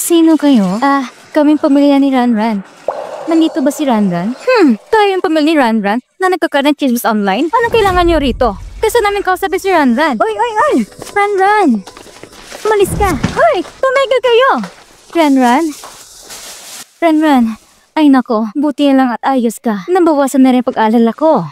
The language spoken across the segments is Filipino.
Sino kayo? Kaming pamilya ni Ranran. Nandito ba si Ranran? Tayo yung pamilya ni Ranran na nagkakaroon ng chismis online? Anong kailangan nyo rito? Kasi namin kausapin si Ranran. Oy! Ranran! Umalis ka! Hoy! Tumigil kayo! Ranran! Ay nako, buti lang at ayos ka. Nabawasan na rin pag-alala ko.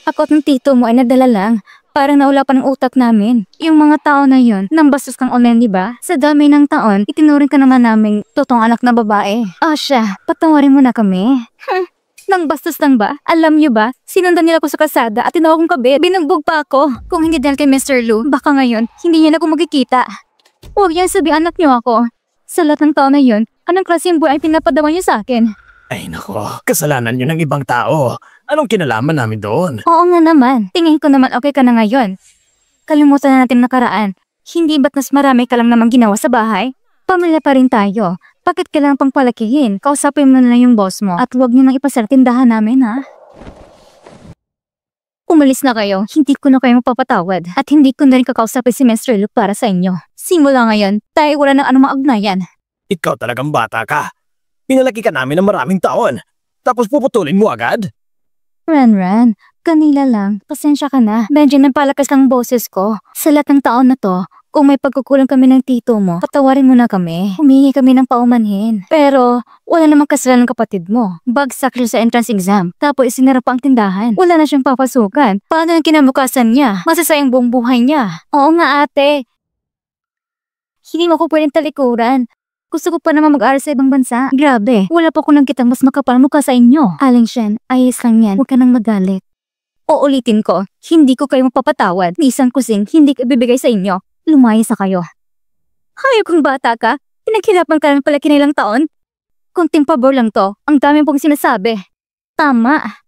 Ako at ng tito mo ay nadala lang. Parang naula pa ng utak namin. Yung mga tao na yon, nang bastos kang online, diba? Sa dami ng taon, itinuring ka naman naming totoong anak na babae. Siya, patawarin mo na kami. Nang bastos lang ba? Alam niyo ba, sinundan nila ko sa kalsada at tinawag kong kabit. Binugbog pa ako. Kung hindi dahil kay Mr. Lu, baka ngayon, hindi niya na ako magkikita. Huwag yan sabi anak niyo ako. Sa lahat ng taon na yon, anong klaseng buhay ay pinapadawa niyo sa akin? Ay nako, kasalanan yun ng ibang tao. Anong kinalaman namin doon? Oo nga naman. Tingin ko naman okay ka na ngayon. Kalimutan na natin nakaraan. Hindi ba't mas marami ka lang namang ginawa sa bahay? Pamilya pa rin tayo. Bakit kailangan pang palakihin? Kausapin mo na lang yung boss mo at huwag niyo nang ipasara tindahan namin, ha? Umalis na kayo. Hindi ko na kayo mapapatawad. At hindi ko na rin kakausapin si Mr. Luke para sa inyo. Simula ngayon, tayo wala ng anumang ugnayan. Ikaw talagang bata ka. Pinalaki ka namin ng maraming taon. Tapos puputulin mo agad? Ranran, kanila lang. Pasensya ka na. Medyo napalakas ang boses ko. Sa lahat ng taon na to, kung may pagkukulang kami ng tito mo, patawarin mo na kami. Humingi kami ng paumanhin. Pero, wala namang kasalanan ng kapatid mo. Bagsak siya sa entrance exam. Tapos isinara pa ang tindahan. Wala na siyang papasukan. Paano yung kinabukasan niya? Masasayang buong buhay niya. Oo nga ate. Hindi mo ko pwedeng talikuran. Gusto ko pa naman mag-aaral sa ibang bansa. Grabe, wala pa ko nagkitang mas makapal mukha sa inyo. Aling Shen, ayos lang yan. Huwag ka nang magalit. Uulitin ko, hindi ko kayo mapapatawad. Ni isang kusing, hindi ko ibibigay sa inyo. Lumayas na kayo. Hayop kong bata ka. Pinaghirapan ka lang pala kinilang taon. Kunting pabor lang to. Ang dami pong sinasabi. Tama.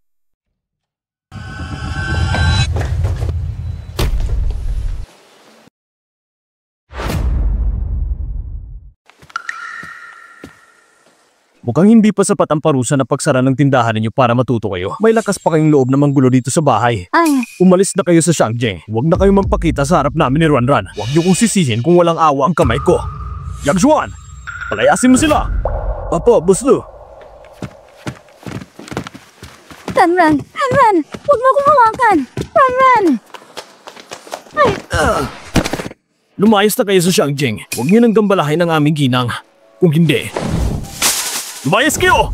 Mukhang hindi pa sapat ang parusa na pagsara ng tindahan ninyo para matuto kayo. May lakas pa kayong loob na manggulo dito sa bahay. Umalis na kayo sa Shangjing. Huwag na kayong magpakita sa harap namin ni Ranran. Huwag niyo kong sisihin kung walang awa ang kamay ko. Yang Juan, palayasin mo sila. Apo, Boss Lu. Ranran! Huwag mo akong hawakan! Ranran! Lumayas na kayo sa Shangjing. Huwag niyo nang gambalahin ang aming ginang. Kung hindi, lumayas kayo!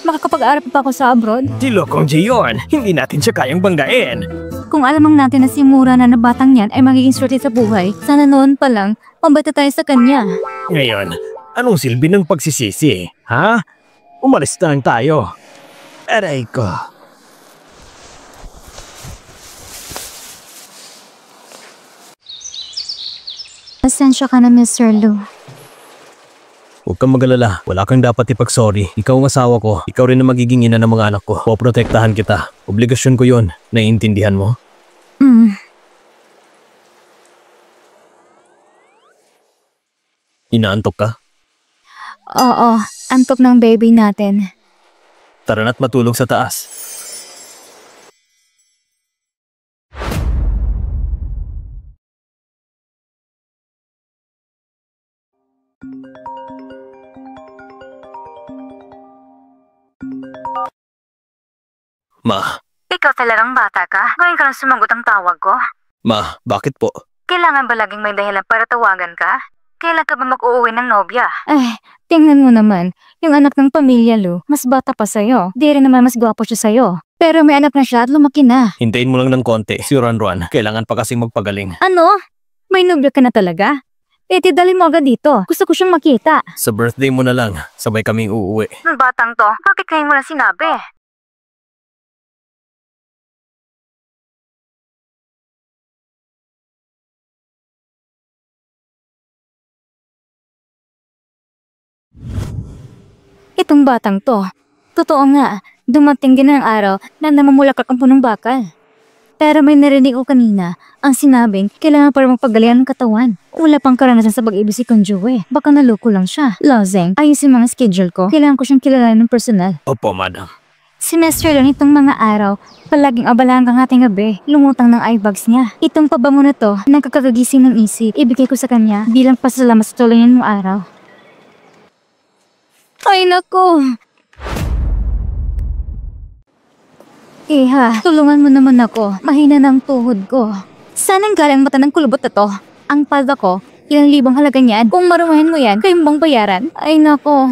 Makakapag-aral pa ako sa abroad? Si Lokong Jayon, hindi natin siya kayang banggain. Kung alamang natin na si Mura na batang yan ay magiging swerte sa buhay, sana noon pa lang, pambata tayo sa kanya. Ngayon, anong silbi ng pagsisisi, ha? Umalis na lang tayo. Aray ko. Pasensya ka na, Mr. Lu. Huwag kang mag-alala. Wala kang dapat ipag-sorry. Ikaw ang asawa ko. Ikaw rin ang magiging ina ng mga anak ko. Poprotektahan kita. Obligasyon ko yun. Naiintindihan mo? Inaantok ka? Oo, antok ng baby natin. Tara na't matulog sa taas. Ma. Ikaw talagang bata ka? Ngayon ka lang sumagot ang tawag ko? Ma, bakit po? Kailangan ba laging may dahilan para tawagan ka? Kailan ka ba mag-uuwi ng nobya? Tingnan mo naman. Yung anak ng pamilya, Lu, mas bata pa sa'yo. Di rin naman mas gwapo siya sa'yo. Pero may anak na siya at lumaki na. Hintayin mo lang ng konti. Si Ranran, kailangan pa kasing magpagaling. Ano? May nobya ka na talaga? Dalhin mo agad dito. Gusto ko siyang makita. Sa birthday mo na lang, sabay kaming uuwi. Ang batang to, bakit kayo mo lang sinabi? Itong batang to. Totoo nga, dumating din ang araw na namumulaklak ang punong bakal. Pero may narinig ko kanina, ang sinabing kailangan para magpagalingan ng katawan. Wala pang karanasan sa pag-ibig si Conjue. Baka naloko lang siya. Lozeng, ayusin mga schedule ko. Kailangan ko siyang kilalanin ng personal. Opo, madam. Semester lang itong mga araw. Palaging abala hanggang ating gabi. Lumutang ng eye bags niya. Itong pabango na to, nagkakagising ng isip. Ibigay ko sa kanya bilang pasalamat sa tuloyan mong araw. Ay nako! Iha, tulungan mo naman ako. Mahina ng tuhod ko. Saan ang galing mata ng kulubot na to? Ang palda ko, ilang libang halaga niyan. Kung marumahin mo yan, kayong bang bayaran? Ay nako.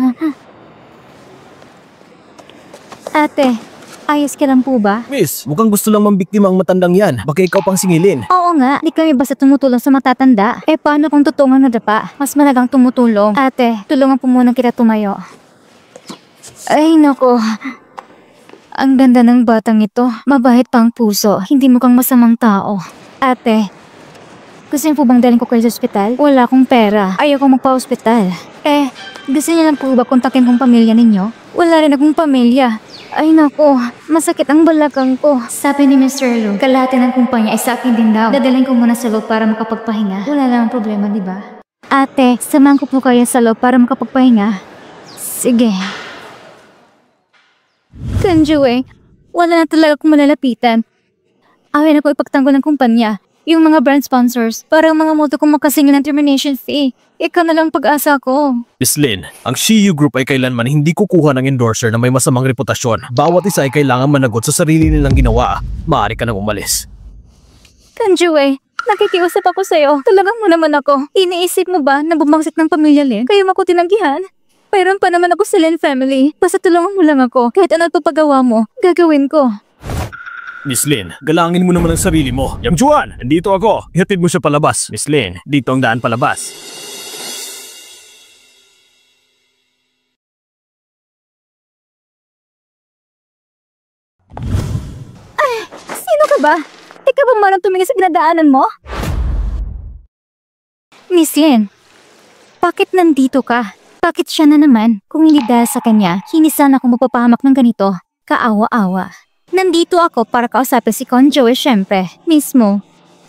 Ate, ayos ka lang po ba? Miss, mukhang gusto lang mambiktima ang matandang yan. Baka ikaw pang singilin. Oo nga, di kami basta tumutulong sa matatanda. Eh paano kung totoong nadapa? Mas malagang tumutulong. Ate, tulungan po muna kita tumayo. Ay nako. Ang ganda ng batang ito. Mabait pa ang puso. Hindi mukhang masamang tao. Ate, gusto niyo po bang dalhin ko kayo sa ospital? Wala akong pera. Ayoko magpa-ospital. Eh, gusto niyo lang po ba kontakin kong pamilya ninyo? Wala rin akong pamilya. Ay nako, masakit ang balakang ko. Sabi ni Mr. Lu, kalahati ng kumpanya ay sa akin din daw. Dadalhin ko muna sa loob para makapagpahinga. Wala lang ang problema, di ba? Ate, samahan ko po kayo sa loob para makapagpahinga. Sige. Kanjue, wala na talaga akong malalapitan. Awin ako ipagtanggol ng kumpanya. Yung mga brand sponsors, para ang mga moto kong makasingil ng termination fee. Ikaw na lang pag-asa ko. Miss Lynn, ang CU Group ay kailanman hindi kukuha ng endorser na may masamang reputasyon. Bawat isa ay kailangan managot sa sarili nilang ginawa. Maaari ka nang umalis. Kanjue, nakikiusap ako sa'yo. Talagang mo naman ako. Iniisip mo ba na bumangsit ng pamilya Lin? Kayo ako tinanggihan? Mayroon pa naman ako sa Lin family. Basta tulungan mo lang ako. Kahit ano papagawa mo, gagawin ko. Miss Lynn, galangin mo naman ang sarili mo. Yang Juan, nandito ako. Ihatid mo siya palabas. Miss Lynn, dito ang daan palabas. Sino ka ba? Ikaw ba marang tumingin sa pinadaanan mo? Miss Lynn, bakit nandito ka? Bakit siya na naman? Kung hindi dahil sa kanya, hindi sana ako mapapahamak ng ganito. Kaawa-awa. Nandito ako para kausapin si Con Joey syempre. Mismo.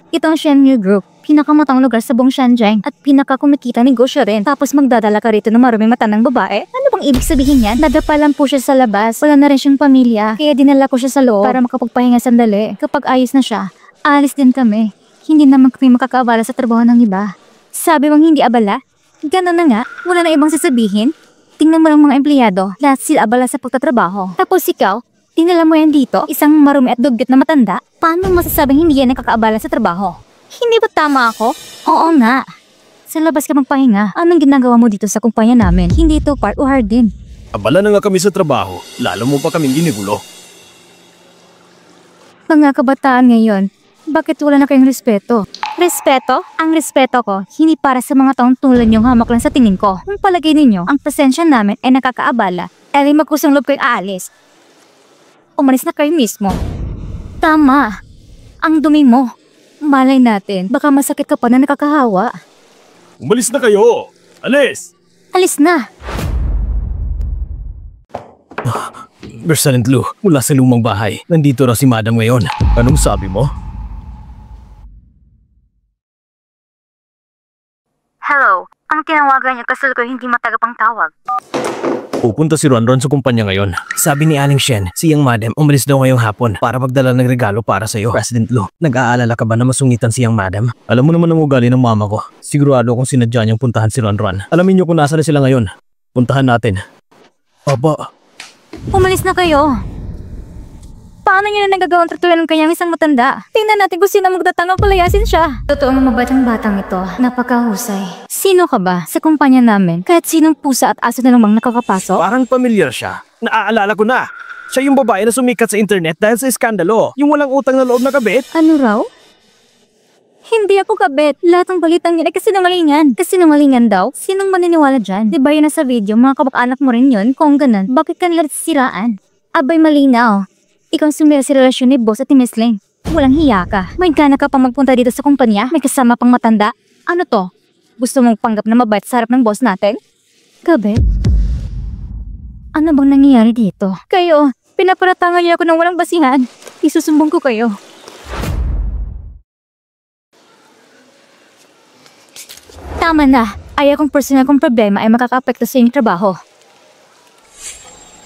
Ito ang Shenmue Group. Pinakamatang lugar sa buong Shenzhen at pinakakumikita negosyo rin. Tapos magdadala ka rito ng maruming mata ng babae? Ano bang ibig sabihin yan? Nadapa lang po siya sa labas. Wala na rin siyang pamilya. Kaya dinala ko siya sa loob para makapagpahinga sandali. Kapag ayos na siya, alis din kami. Hindi naman kami makakaabala sa trabaho ng iba. Sabi mong hindi abala? Ganun na nga. Wala na ibang sasabihin. Tingnan mo lang mga empleyado. Lahat sila abala sa pagtatrabaho. Tapos ikaw, dinala mo yan dito, isang marumi at dugyot na matanda? Paano masasabing hindi yan nakakaabala sa trabaho? Hindi ba tama ako? Oo nga. Sa labas ka magpahinga. Anong ginagawa mo dito sa kumpanya namin? Hindi ito part o hard din. Abala na nga kami sa trabaho. Lalo mo pa kaming ginigulo. Mga kabataan ngayon, bakit wala na kayong respeto? Respeto? Ang respeto ko, hindi para sa mga taong tulad niyong hamak lang sa tingin ko. Kung palagay ninyo, ang pasensya namin ay nakakaabala, ay magkusang loob kayong aalis. Umalis na kayo mismo. Tama. Ang dumi mo. Malay natin, baka masakit ka pa na nakakahawa. Umalis na kayo! Alis! Alis na. President Lu, mula sa lumang bahay. Nandito raw si Madam ngayon. Anong sabi mo? Hello. Ang tinawagan niya kasi ko hindi matagapang tawag. Pupunta si Ronron sa kumpanya ngayon. Sabi ni Aling Shen, siyang Madam umalis daw ngayong hapon para magdala ng regalo para sa'yo. President Lu, nag-aalala ka ba na masungitan siyang Madam? Alam mo naman ang ugali ng mama ko. Sigurado akong sinadya niyang puntahan si Ronron. Alamin niyo kung nasa na sila ngayon. Puntahan natin. Aba. Umalis na kayo. Paano niyo na nagagawang tratulan ng kanyang isang matanda? Tingnan natin kung sino magdatangang palayasin siya. Totoo nga mabatang batang ito. Napakahusay. Sino ka ba sa kumpanya namin? Kahit sinong pusa at aso na namang nakakapasok? Parang pamilyar siya. Naaalala ko na. Siya yung babae na sumikat sa internet dahil sa iskandalo. Yung walang utang na loob na kabit. Ano raw? Hindi ako kabit. Lahat ng balitang yan ay kasinungalingan. Kasinungalingan daw? Sinong maniniwala dyan? Diba yun nasa video, mga kabak-anak mo rin yun? Kung ganun, bakit kanila siraan? Abay malinaw. Ikaw sumira sa relasyon ni boss at ni Miss Ling. Walang hiya ka. May gana ka pang magpunta dito sa kumpanya? May kasama pang matanda? Ano to? Gusto mong panggap na mabait sa harap ng boss natin? Kabit? Ano bang nangyayari dito? Kayo, pinaparatangan niyo ako ng walang basihan. Isusumbong ko kayo. Tama na. Ayaw kong personal kong problema ay makaka-apekto sa inyong trabaho.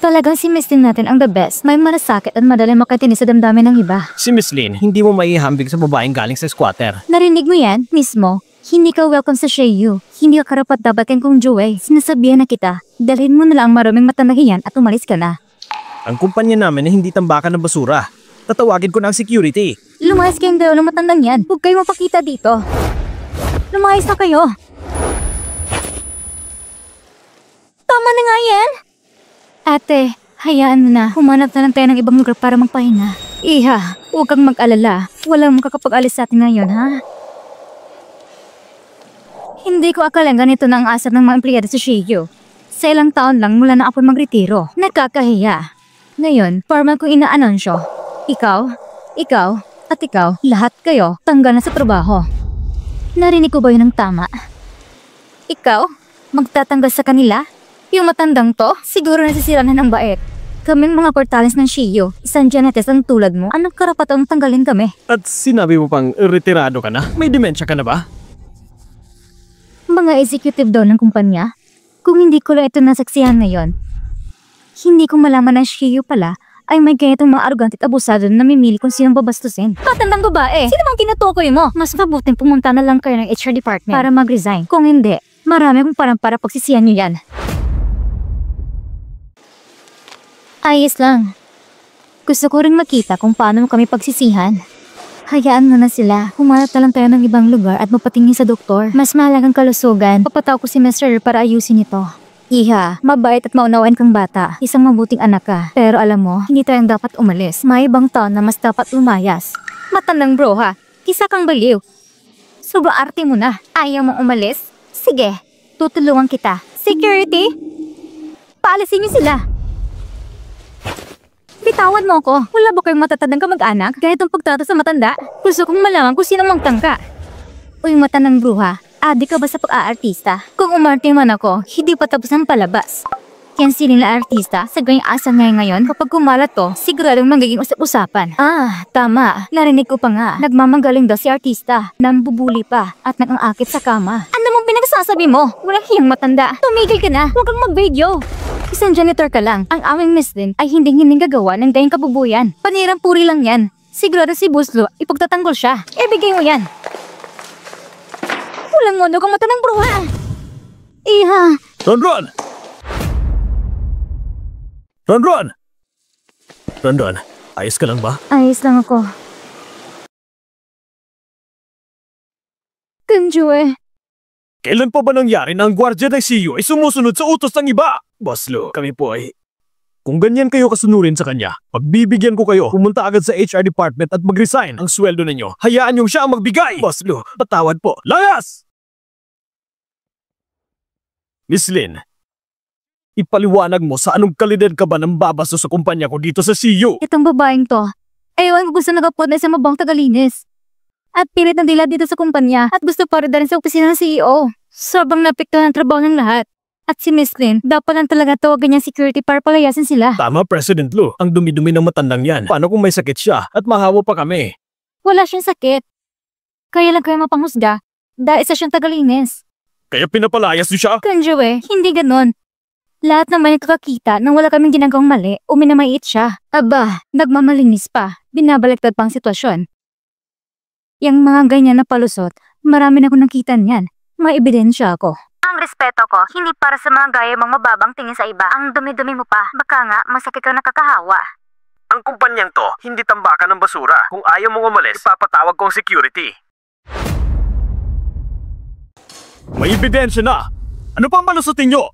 Talagang si Miss Lin natin ang the best. May malasakit at madaling makatinis sa damdamin ng iba. Si Miss Lin, hindi mo maihambig sa babaeng galing sa squatter. Narinig mo yan, mismo? Hindi ka welcome sa Sheiyu. Hindi ka karapat dapat kung Joey. Sinasabihan na kita. Dalhin mo na lang ang maraming matanahiyan at umalis ka na. Ang kumpanya namin ay hindi tambakan ng basura. Tatawagin ko na ang security. Lumayas kayong dalawang matandang yan. Huwag kayo mapakita dito. Lumayas na kayo. Tama na nga yan. Ate, hayaan mo na. Humanap na lang tayo ng ibang lugar para magpahinga. Iha, huwag kang mag-alala. Walang makakapag-alis sa atin ngayon, ha? Hindi ko akala ganito na ang asar ng mga empleyado sa Sheiyu. Sa ilang taon lang mula na ako magretiro. Nakakahiya. Ngayon, formal kong inaanunsyo. Ikaw, at ikaw, lahat kayo, tanggal na sa trabaho. Narinig ko ba yun ng tama? Ikaw, magtatanggal sa kanila? Yung matandang to, siguro nasisira na ng bait. Kaming mga portales ng Sheiyu, isang janites ang tulad mo, anong karapatang tanggalin kami? At sinabi mo pang retirado ka na? May demensya ka na ba? Mga executive daw ng kumpanya? Kung hindi ko lang ito nasaksihan ngayon, hindi ko malaman na Sheiyu pala ay may ganitong mga arugante at abusado na namimili kung sinong babastusin. Patandang babae! Sino bang tinutukoy mo? Mas mabuting pumunta na lang kayo ng HR department para mag-resign. Kung hindi, marami akong parang para pagsisihan nyo yan. Ayos lang. Gusto ko rin makita kung paano mo kami pagsisihan. Hayaan mo na sila. Humanap na lang tayo ng ibang lugar at mapatingin sa doktor. Mas mahalagang kalusugan. Papataw ko si Mr. para ayusin ito. Iha, mabait at maunawain kang bata. Isang mabuting anak ka. Pero alam mo, hindi tayong dapat umalis. May ibang taon na mas dapat lumayas. Matandang bro ha. Isa kang baliw. Sobrang arte mo na. Ayaw mong umalis? Sige, tutulungan kita. Security? Paalisin niyo sila. Bitawan mo ko. Wala ba kayong matatandang kamag-anak? Ganitong pagtrato sa matanda? Gusto kong malaman kung sino magtangka. Uy, matandang bruha. Adi ka ba sa pag-aartista? Kung umarte man ako, hindi pa tapos ang palabas. Yan sila na artista sa ganyang asa ngayon. Kapag kumalat to, siguradong magiging usap-usapan. Ah, tama. Narinig ko pa nga. Nagmamagaling daw si artista. Nambubuli pa at nag-angakit sa kama. Ano mong pinagsasabi mo? Walang hiyang matanda. Tumigil ka na. Huwag kang mag-video. Isang janitor ka lang. Ang aming Miss Lin ay hindi gagawa ng gayang kabubuyan. Panirang puri lang yan. Sigurado si Buslo, ipagtatanggol siya. Ibigay mo yan. Walang mono kang mata ng bruha. Iha. Ronron! Ronron! Ronron, ayos ka lang ba? Ayos lang ako. Kanjue. Kailan pa ba nangyari na ang gwardiya ng CEO ay sumusunod sa utos ng iba? Boss Lu, kami po ay... Kung ganyan kayo kasunurin sa kanya, pagbibigyan ko kayo, pumunta agad sa HR department at mag-resign. Ang sweldo ninyo, hayaan yung siya ang magbigay! Boss Lu, patawad po. Layas! Miss Lin, ipaliwanag mo sa anong kalidad ka ba ng babasto sa kumpanya ko dito sa CEO? Itong babaeng to, ewan ko gusto nagapot na isang mabang tagalinis. At pilit ng dila dito sa kumpanya at gusto pa rin sa opisina ng CEO. Sobrang napiktuhan ang trabaho ng lahat. At si Miss Lin, dapat lang talaga tawagan niyang security para palayasin sila. Tama, President Lu. Ang dumi-dumi ng matandang yan. Paano kung may sakit siya at mahawa pa kami? Wala siyang sakit. Kaya lang kayo mapanghusga dahil isa siyang tagalinis. Kaya pinapalayas niyo siya? Kanjue, hindi ganon. Lahat naman yung kakakita nang wala kaming ginagawang mali o minamait siya. Aba, nagmamalinis pa. Binabaliktad pang sitwasyon. Yang mga ganyan na palusot, marami na akong nakita niyan. May ebidensya ako. Ang respeto ko, hindi para sa mga gaya mong mababang tingin sa iba. Ang dumi-dumi mo pa. Baka nga, masakit kang nakakahawa. Ang kumpanyang to, hindi tambakan ng basura. Kung ayaw mong umalis, ipapatawag ko ang security. May ebidensya na! Ano pang malusutin nyo?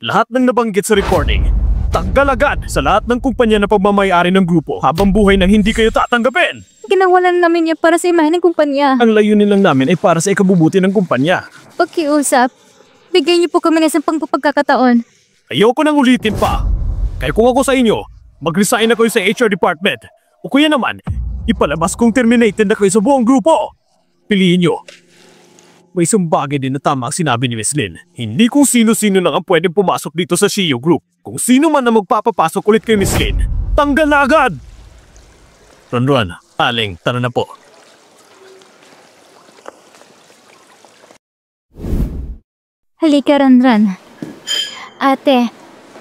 Lahat ng nabanggit sa recording, tanggal agad sa lahat ng kumpanya na pagmamayari ng grupo habang buhay nang hindi kayo tatanggapin. Ginawalan namin yan para sa imahe ng kumpanya. Ang layunin lang namin ay para sa ikabubuti ng kumpanya. Pakiusap, bigyan niyo po kami ng isang pagkakataon. Ayoko nang ulitin pa. Kaya kung ako sa inyo, mag-resign na kayo sa HR department. O kuya naman, ipalabas kong terminated na kayo sa buong grupo. Piliin nyo. May isang bagay din na tama ang sinabi ni Miss Lin. Hindi kung sino-sino lang ang pwedeng pumasok dito sa CEO Group. Kung sino man na magpapapasok ulit kay Miss Lin, tanggal na agad! Ronron, Aling, tara na po. Halika, Ranran. Ate,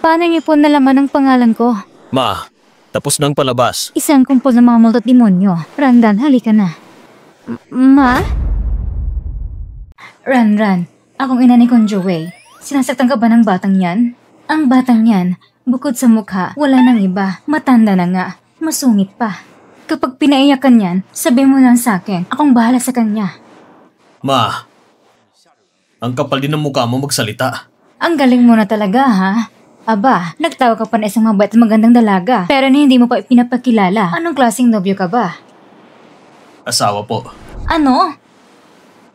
Paano niyo po nalaman ang pangalan ko? Ma, tapos nang palabas. Isang kumpol na mga mulot demonyo. Ranran, halika na. Ma? Ranran, akong ina ni Conjoy. Sinasaktan ka ba ng batang yan? Ang batang yan, bukod sa mukha, wala nang iba. Matanda na nga, masungit pa. Kapag pinaiyakan yan, sabi mo lang sa akin, akong bahala sa kanya. Ma, ang kapal din ng mukha mo magsalita. Ang galing mo na talaga, ha? Aba, nagtawa ka pa na isang mabait at magandang dalaga, pero na hindi mo pa pinapakilala. Anong klaseng nobyo ka ba? Asawa po. Ano?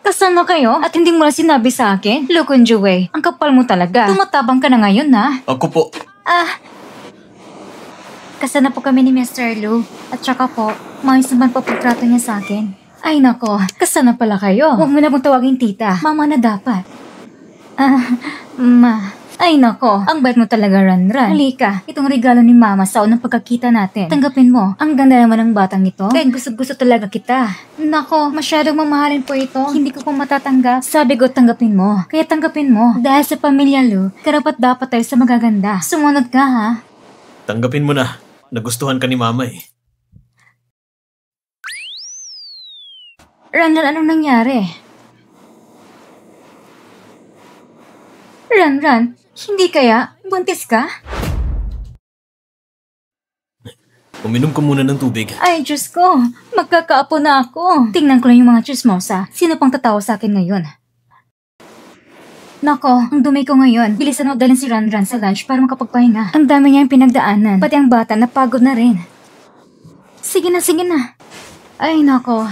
Kasal na kayo at hindi mo na sinabi sa akin? Lukunjuwe, ang kapal mo talaga. Tumatabang ka na ngayon, ha? Ako po. Kasal na po kami ni Mr. Lu. At saka po, maayos naman po pagtrato niya sa akin. Ay nako, kasal na pala kayo. Huwag mo na pong tawagin tita. Mama na dapat. Ma. Ay nako, ang bait mo talaga, Ranran. Halika, itong regalo ni Mama sa unang pagkakita natin. Tanggapin mo, ang ganda naman ng batang ito. Kaya gusto talaga kita. Nako, masyadong mamahalin po ito. Hindi ko po matatanggap. Sabi ko, tanggapin mo. Kaya tanggapin mo. Dahil sa pamilya Lu, karapat dapat tayo sa magaganda. Sumunod ka, ha? Tanggapin mo na. Nagustuhan ka ni Mama eh. Ranran, anong nangyari? Ranran, hindi kaya? Buntis ka? Uminom ka muna ng tubig. Ay, Diyos ko. Magkakaapo na ako. Tingnan ko lang yung mga chismosa. Sino pang tatawa sa akin ngayon? Nako, ang dumi ko ngayon. Bilisan mo dalhin si Ranran sa lunch para makapagpahinga. Ang dami niya yung pinagdaanan. Pati ang bata napagod na rin. Sige na, sige na. Ay, nako.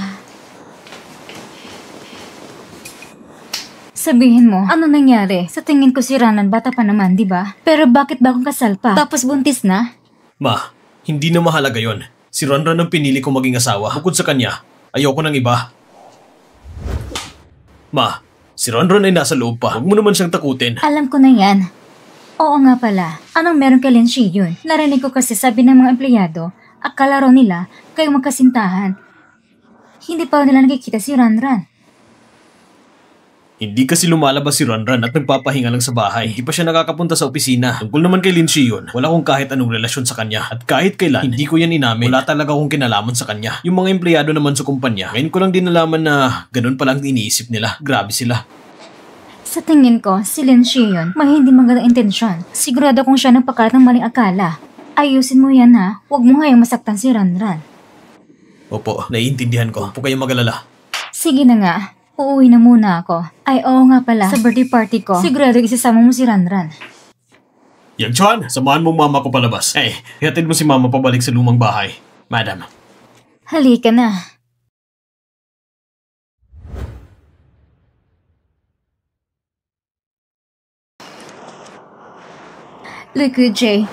Sabihin mo, ano nangyari? Sa tingin ko si Ranan bata pa naman, di ba? Pero bakit bagong kasal pa? Tapos buntis na? Ma, hindi na mahalaga yon. Si Ranran ang pinili ko maging asawa. Bukod sa kanya, ayoko ng iba. Ma, si Ranran ay nasa loob pa. Huwag mo naman siyang takutin. Alam ko na yan. Oo nga pala. Anong meron kay Linshi yun? Narinig ko kasi sabi ng mga empleyado, akala raw nila kayong magkasintahan. Hindi pa nila nakikita si Ranran. Hindi kasi lumalabas si Ranran at nagpapahinga lang sa bahay. Hindi pa siya nakakapunta sa opisina. Tungkol naman kay Linshi yun, wala akong kahit anong relasyon sa kanya. At kahit kailan, hindi ko yan inamin. Wala talaga akong kinalaman sa kanya. Yung mga empleyado naman sa kumpanya, ngayon ko lang din nalaman na ganun palang iniisip nila. Grabe sila. Sa tingin ko, si Linshi yun, may hindi magandang intensyon. Sigurado kung siya nagpakalat ng maling akala. Ayusin mo yan, ha? Huwag mo ngayong masaktan si Ranran. Opo, naiintindihan ko. Huwag po kayong magalala. Sige na nga. Uuwi na muna ako. Ay, oo nga pala. Sa birthday party ko, sigurado isasama mo si Ranran. Yang Chuan, samahan mo mama ko palabas. Eh, hihatid mo si mama pabalik sa lumang bahay. Madam. Halika na. Look, Jay.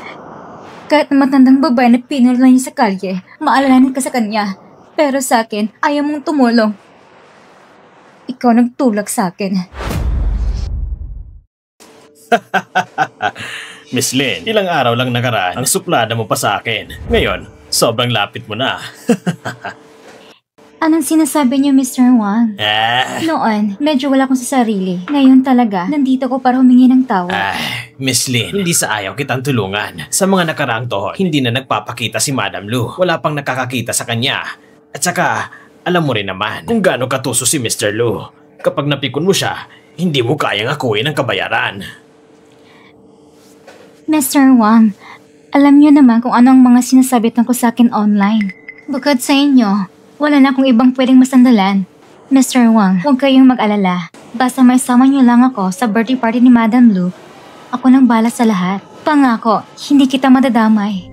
Kahit na matandang babae na pinulan niya sa kalye, maalalahanin ka sa kanya. Pero sa akin, ayaw mong tumulong. Ikaw nagtulak sa akin. Miss Lynn, ilang araw lang nakaraan, ang suplada mo pa sa akin. Ngayon, sobrang lapit mo na. Anong sinasabi niyo, Mr. Wang? Noon, medyo wala akong sa sarili. Ngayon talaga, nandito ko para humingi ng tawad. Miss Lynn, hindi sa ayaw kitang tulungan. Sa mga nakaraang taon, hindi na nagpapakita si Madam Lu. Wala pang nakakakita sa kanya. At saka, alam mo rin naman kung gaano katuso si Mr. Lu. Kapag napikon mo siya, hindi mo kayang akuin ang kabayaran. Mr. Wang, alam niyo naman kung ano ang mga sinasabi tungkol sa akin online. Bukod sa inyo, wala na akong ibang pwedeng masandalan. Mr. Wang, huwag kayong mag-alala. Basta may sama niyo lang ako sa birthday party ni Madam Lu, ako nang bala sa lahat. Pangako, hindi kita madadamay.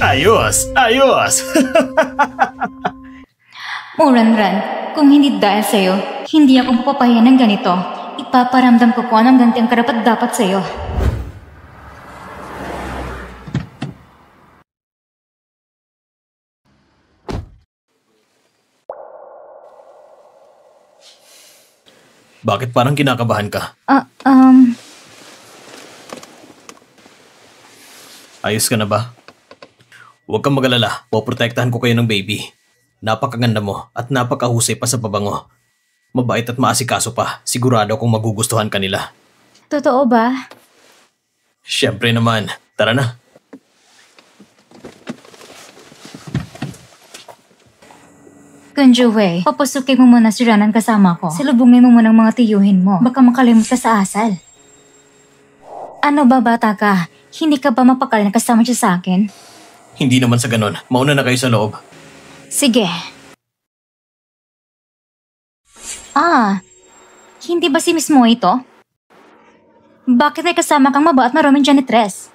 Ayos! Ayos! Ranran, kung hindi dahil sa'yo, hindi ako mapapahiya ng ganito. Ipaparamdam ko kung anong ganti ang karapat-dapat sa'yo. Bakit parang kinakabahan ka? Ayos ka na ba? Huwag kang mag-alala, poprotektahan ko kayo ng baby. Napakaganda mo at napakahusay pa sa pabango. Mabait at maasikaso pa, sigurado akong magugustuhan ka nila. Totoo ba? Siyempre naman. Tara na. Kunjuwei, papasukin mo muna si Ranan kasama ko. Salubungin mo muna ang mga tiyuhin mo. Baka makalimot ka sa asal. Ano ba, bata ka? Hindi ka ba mapakali na kasama siya sa akin? Hindi naman sa ganon. Mauna na kayo sa loob. Sige. Hindi ba si Miss Mo ito? Bakit may kasama kang maba at maraming janitress?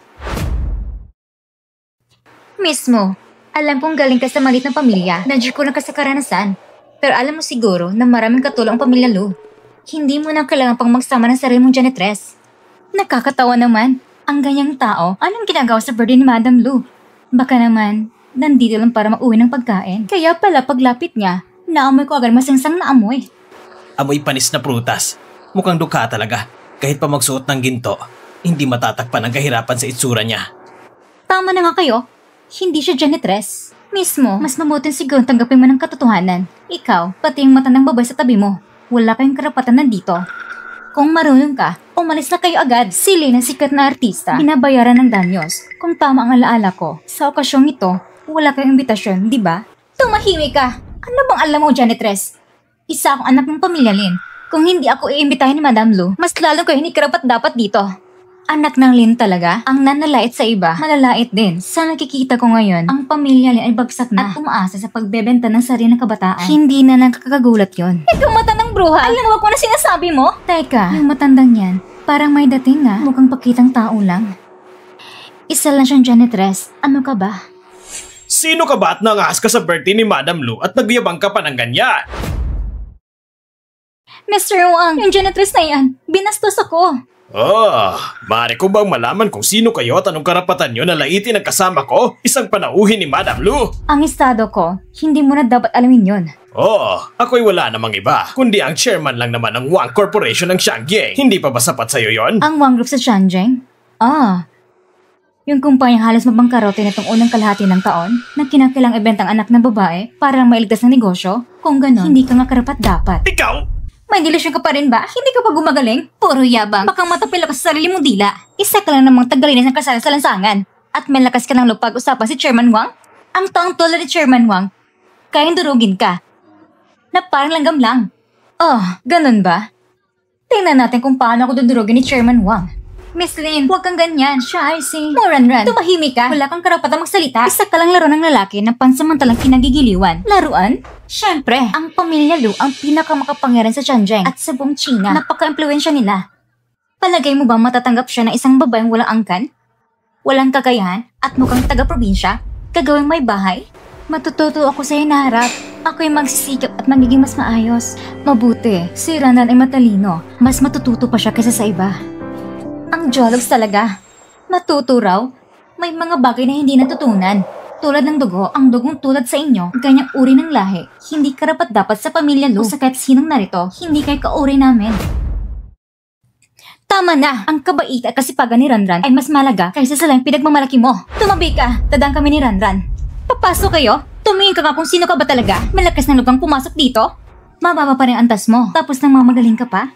Miss Mo, alam kong galing ka sa maliit na pamilya, na-ko ka sa karanasan. Pero alam mo siguro na maraming katulong ang pamilya Lu. Hindi mo na kailangan pang magsama ng sarili mong janitress. Nakakatawa naman. Ang ganyang tao, anong ginagawa sa birthday ni Madam Lu? Baka naman, nandito lang para mauwi ng pagkain. Kaya pala paglapit niya, naamoy ko agad masingsang na amoy. Amoy panis na prutas. Mukhang dukha talaga. Kahit pa magsuot ng ginto, hindi matatakpan ang kahirapan sa itsura niya. Tama na nga kayo. Hindi siya janitress. Mismo, mas mabuting siguro tanggapin mo ng katotohanan. Ikaw, pati yung matandang babae sa tabi mo. Wala kayong karapatan nandito. Kung marunong ka, umalis na kayo agad. Si Lynn, ang sikat na artista, binabayaran ng danyos. Kung tama ang alaala ko, sa okasyong ito, wala kayong imbitasyon, di ba? Tumahimik ka! Ano bang alam mo, janitress? Isa akong anak ng pamilya Lynn. Kung hindi ako iimbitahin ni Madam Lu, mas lalo kayo hindi karapat dapat dito. Anak ng Lynn talaga, ang nanalait sa iba, malalait din. Sa nakikita ko ngayon, ang pamilya Lynn ay bagsak na at umaasa sa pagbebenta ng sariling kabataan. Hindi na nakakagulat yon. Ikaw matandang bruha! Alam mo kung ano sinasabi mo? Teka, yung matandang yan, parang may dating nga, mukhang pakitang tao lang. Isa lang siyang janitress, ano ka ba? Sino ka ba at nangas ka sa birthday ni Madam Lu at nagyabang ka pa ng ganyan? Mr. Wang, yung janitress na yan, binastos ako. Maaari ko bang malaman kung sino kayo at anong karapatan nyo na laitin ang kasama ko? Isang panauhin ni Madam Lu? Ang estado ko, hindi mo na dapat alamin yun. Ako'y wala namang iba, kundi ang chairman lang naman ng Wang Corporation ng Shangyang. Hindi pa ba sapat sa'yo yon? Ang Wang Group sa Shangyang? Yung kumpanyang halos mabangkarote nitong unang kalahati ng taon na kinakilang ibentang anak ng babae para mailigtas ng negosyo? Kung ganon, hindi ka nga karapat dapat. Ikaw! May dilusyon ka pa rin ba? Hindi ka pa gumagaling? Puro yabang. Baka matapil ka sa sarili mong dila. Isa ka lang namang tagalinis ng kasal sa lansangan. At may lakas ka ng pag-usapan si Chairman Wang? Ang taong tulad ni Chairman Wang, kayang durugin ka. Na parang langgam lang. Ganun ba? Tingnan natin kung paano ako dudurugin ni Chairman Wang. Miss Lynn, huwag kang ganyan. Siya ay si Moranran. Tumahimik ka. Wala kang karapatang magsalita. Isa ka lang laro ng lalaki na pansamantalang kinagigiliwan. Laruan? Siyempre, ang pamilya Lu ang pinakamakapangyarihan sa Shangyang at sa buong China. Napaka-impluensya nila. Palagay mo ba matatanggap siya ng isang babaeng walang angkan? Walang kakayahan at mukhang taga-probinsya? Gagawing may bahay? Matututo ako sa hinaharap. Ako'y magsisikap at magiging mas maayos. Mabuti, si Ranan ay matalino. Mas matututo pa siya kaysa sa iba. Ang jologs talaga. Matuto raw. May mga bagay na hindi natutunan. Tulad ng dugo, ang dugong tulad sa inyo, ganyang uri ng lahi. Hindi karapat dapat sa pamilya Lu sa kahit sinong narito, hindi kay kauri namin. Tama na! Ang kabait at kasipagan ni Ranran ay mas malaga kaysa sa lang pinagmamalaki mo. Tumabi ka! Dadaan kami ni Ranran. Papasok kayo? Tumingin ka nga kung sino ka ba talaga? Malakas ng lugang pumasok dito? Mababa pa rin ang antas mo, tapos nang mamagaling ka pa?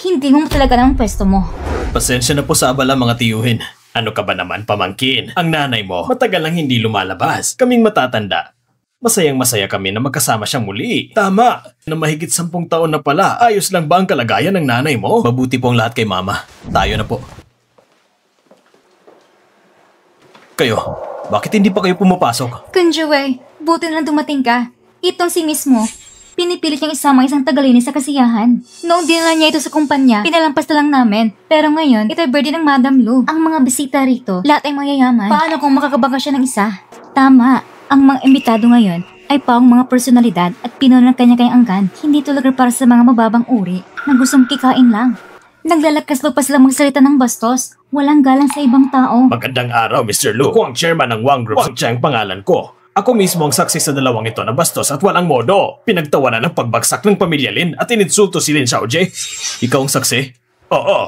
Hindi mo talaga ng pwesto mo. Pasensya na po sa abala mga tiyuhin. Ano ka ba naman pamangkin? Ang nanay mo matagal lang hindi lumalabas. Kaming matatanda. Masayang masaya kami na magkasama siyang muli. Tama! Na mahigit 10 taon na pala. Ayos lang ba ang kalagayan ng nanay mo? Mabuti po ang lahat kay mama. Tayo na po. Kayo, bakit hindi pa kayo pumapasok? Kunjuwei, buti na dumating ka. Itong si Miss Mo, pinipilit niyang isama isang tagalinis sa kasiyahan. Noong dinala niya ito sa kumpanya, pinalampas na lang namin. Pero ngayon, ito'y birthday ng Madam Lu. Ang mga bisita rito, lahat ay mayayaman. Paano kung makakabangga siya ng isa? Tama, ang mga imbitado ngayon ay paong mga personalidad at pinuno ng kanya-kanyang angkan. Hindi ito lugar para sa mga mababang uri na gustong kikain lang. Naglalakas pa sila magsalita ng bastos. Walang galang sa ibang tao. Magandang araw, Mr. Lu. Ako ang chairman ng Wang Group. Wang Chang pangalan ko. Ako mismo ang saksi sa dalawang ito na bastos at walang modo. Pinagtawanan ng pagbagsak ng pamilya Lin at ininsulto si Lin Xiaojie. Ikaw ang saksi? Oo.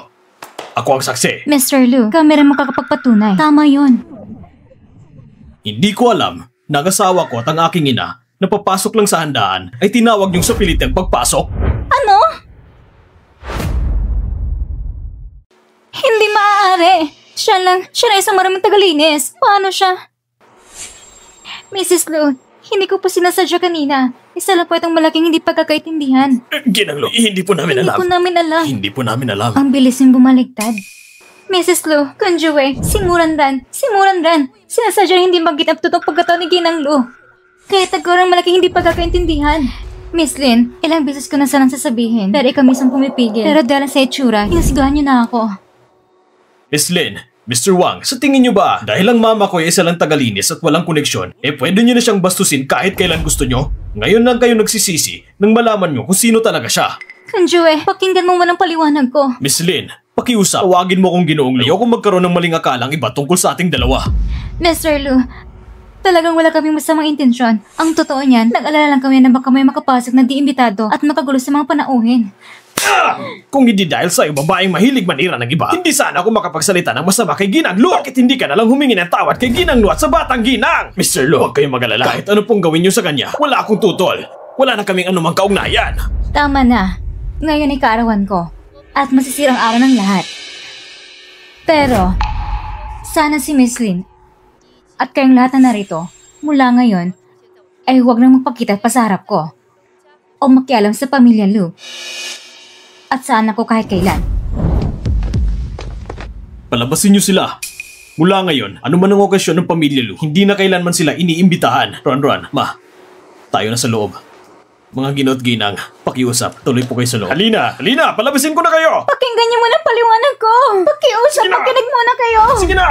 Ako ang saksi. Mr. Lu, kami rin makakapagpatunay. Tama yun. Hindi ko alam. Nag-asawa ko at ang aking ina na papasok lang sa handaan ay tinawag niyong sa pilitang pagpasok. Ano? Hindi maaari. Siya lang isang maraming tagalinis. Paano siya? Mrs. Lu, hindi ko po sinasadya kanina. Isa lang po itong malaking hindi pagkakaintindihan. Ginang Lu, hindi po namin alam. Hindi po namin alam. Ang bilis yung bumaligtad. Mrs. Lu, Kunjue, simuran ran. Sinasadya hindi mag-get up to pagkataon ni Ginang Lu. Kaya tagurang malaking hindi pagkakaintindihan. Miss Lin, ilang beses ko na sanang sasabihin, pero ikaw mismo pumipigil. Pero dahil sa itsura, hinasigahan niyo na ako. Miss Lin, Mr. Wang, sa tingin niyo ba, dahil ang mama ko ay isa lang tagalinis at walang koneksyon, pwede niyo na siyang bastusin kahit kailan gusto niyo? Ngayon lang kayo nagsisisi nang malaman niyo kung sino talaga siya. Kunjue, pakinggan mo man ang paliwanag ko. Miss Lin, pakiusap, tawagin mo kong Ginoong Lu. Ayoko magkaroon ng maling akalang iba tungkol sa ating dalawa. Mr. Lu, talagang wala kaming masamang intensyon. Ang totoo niyan, nag-alala lang kami na baka may makapasok na di-imbitado at makagulo sa mga panauhin. Kung hindi dahil sa babaeng mahilig manira ng iba, hindi sana ako makapagsalita ng masama kay Ginang Lu. Bakit hindi ka nalang humingi ng tawad kay Ginang Lu at sa batang Ginang? Mr. Lu, huwag kayong magalala. Kahit ano pong gawin niyo sa kanya, wala akong tutol. Wala na kaming anumang kaugnayan. Tama na. Ngayon ay kaarawan ko. At masisirang araw ng lahat. Pero, sana si Miss Lin at kayong lahat na narito, mula ngayon, ay huwag nang magpakita pa sa harap ko. O makialam sa pamilya Lu. At saan ako kahit kailan. Palabasin niyo sila. Mula ngayon, ano man ang okasyon ng pamilya Lu, hindi na kailanman sila iniimbitahan. Ron, ma, tayo na sa loob. Mga gino't ginang, pakiusap, tuloy po kayo sa loob. Halina, palabasin ko na kayo! Pakinggan niyo muna ang paliwanag ko! Pakiusap, makinig muna kayo! Sige na!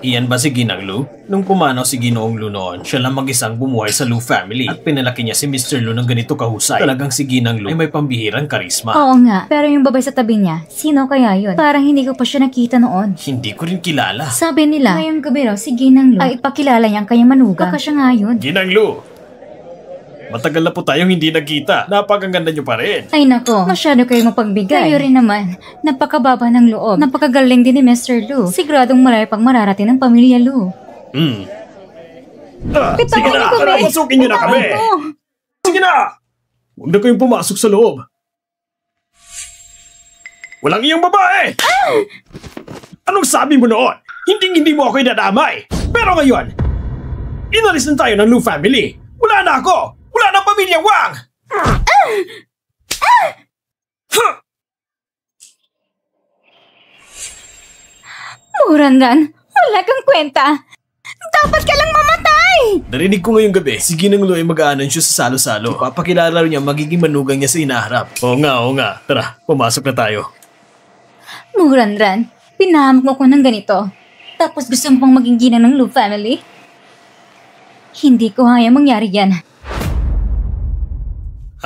Iyan ba si Ginang Lu? Nung pumanaw si Ginoong Lu noon, siya lang mag-isang bumuhay sa Lu family at pinalaki niya si Mr. Lu ng ganito kahusay. Talagang si Ginang Lu ay may pambihirang karisma. Oo nga, pero yung babay sa tabi niya, sino kaya yun? Parang hindi ko pa siya nakita noon. Hindi ko rin kilala. Sabi nila, ngayong gabi raw si Ginang Lu ay ipakilala niya ang kanyang manugang. Baka siya nga yun. Ginang Lu! Matagal na po tayong hindi nagkita. Napakaganda niyo pa rin. Ay nako, masyado kayo mapagbigay. Kayo rin naman, napakababa ng loob. Napakagaling din ni Mr. Lu. Siguradong malayo pang mararating ng pamilya Lu. Sige na, pasukin niyo na kami. Sige na! Huwag na kayong pumasok sa loob. Walang iyong babae! Anong sabi mo noon? Hindi mo ako idadamay. Pero ngayon, inalis na tayo ng Lu family. Wala na ako! Wala na pamilya Wang! Murandan, wala kang kwenta. Dapat ka lang mamatay! Narinig ko ngayong gabi, si Ginang Lu ay mag-aanan siya sa salo-salo. Papakilala niya magiging manugang niya sa inaharap. Oo nga. Tara, pumasok na tayo. Murandan, pinahamak mo ko ng ganito. Tapos gusto mo pang maging ginang ng Lu family? Hindi ko hayang mangyari yan.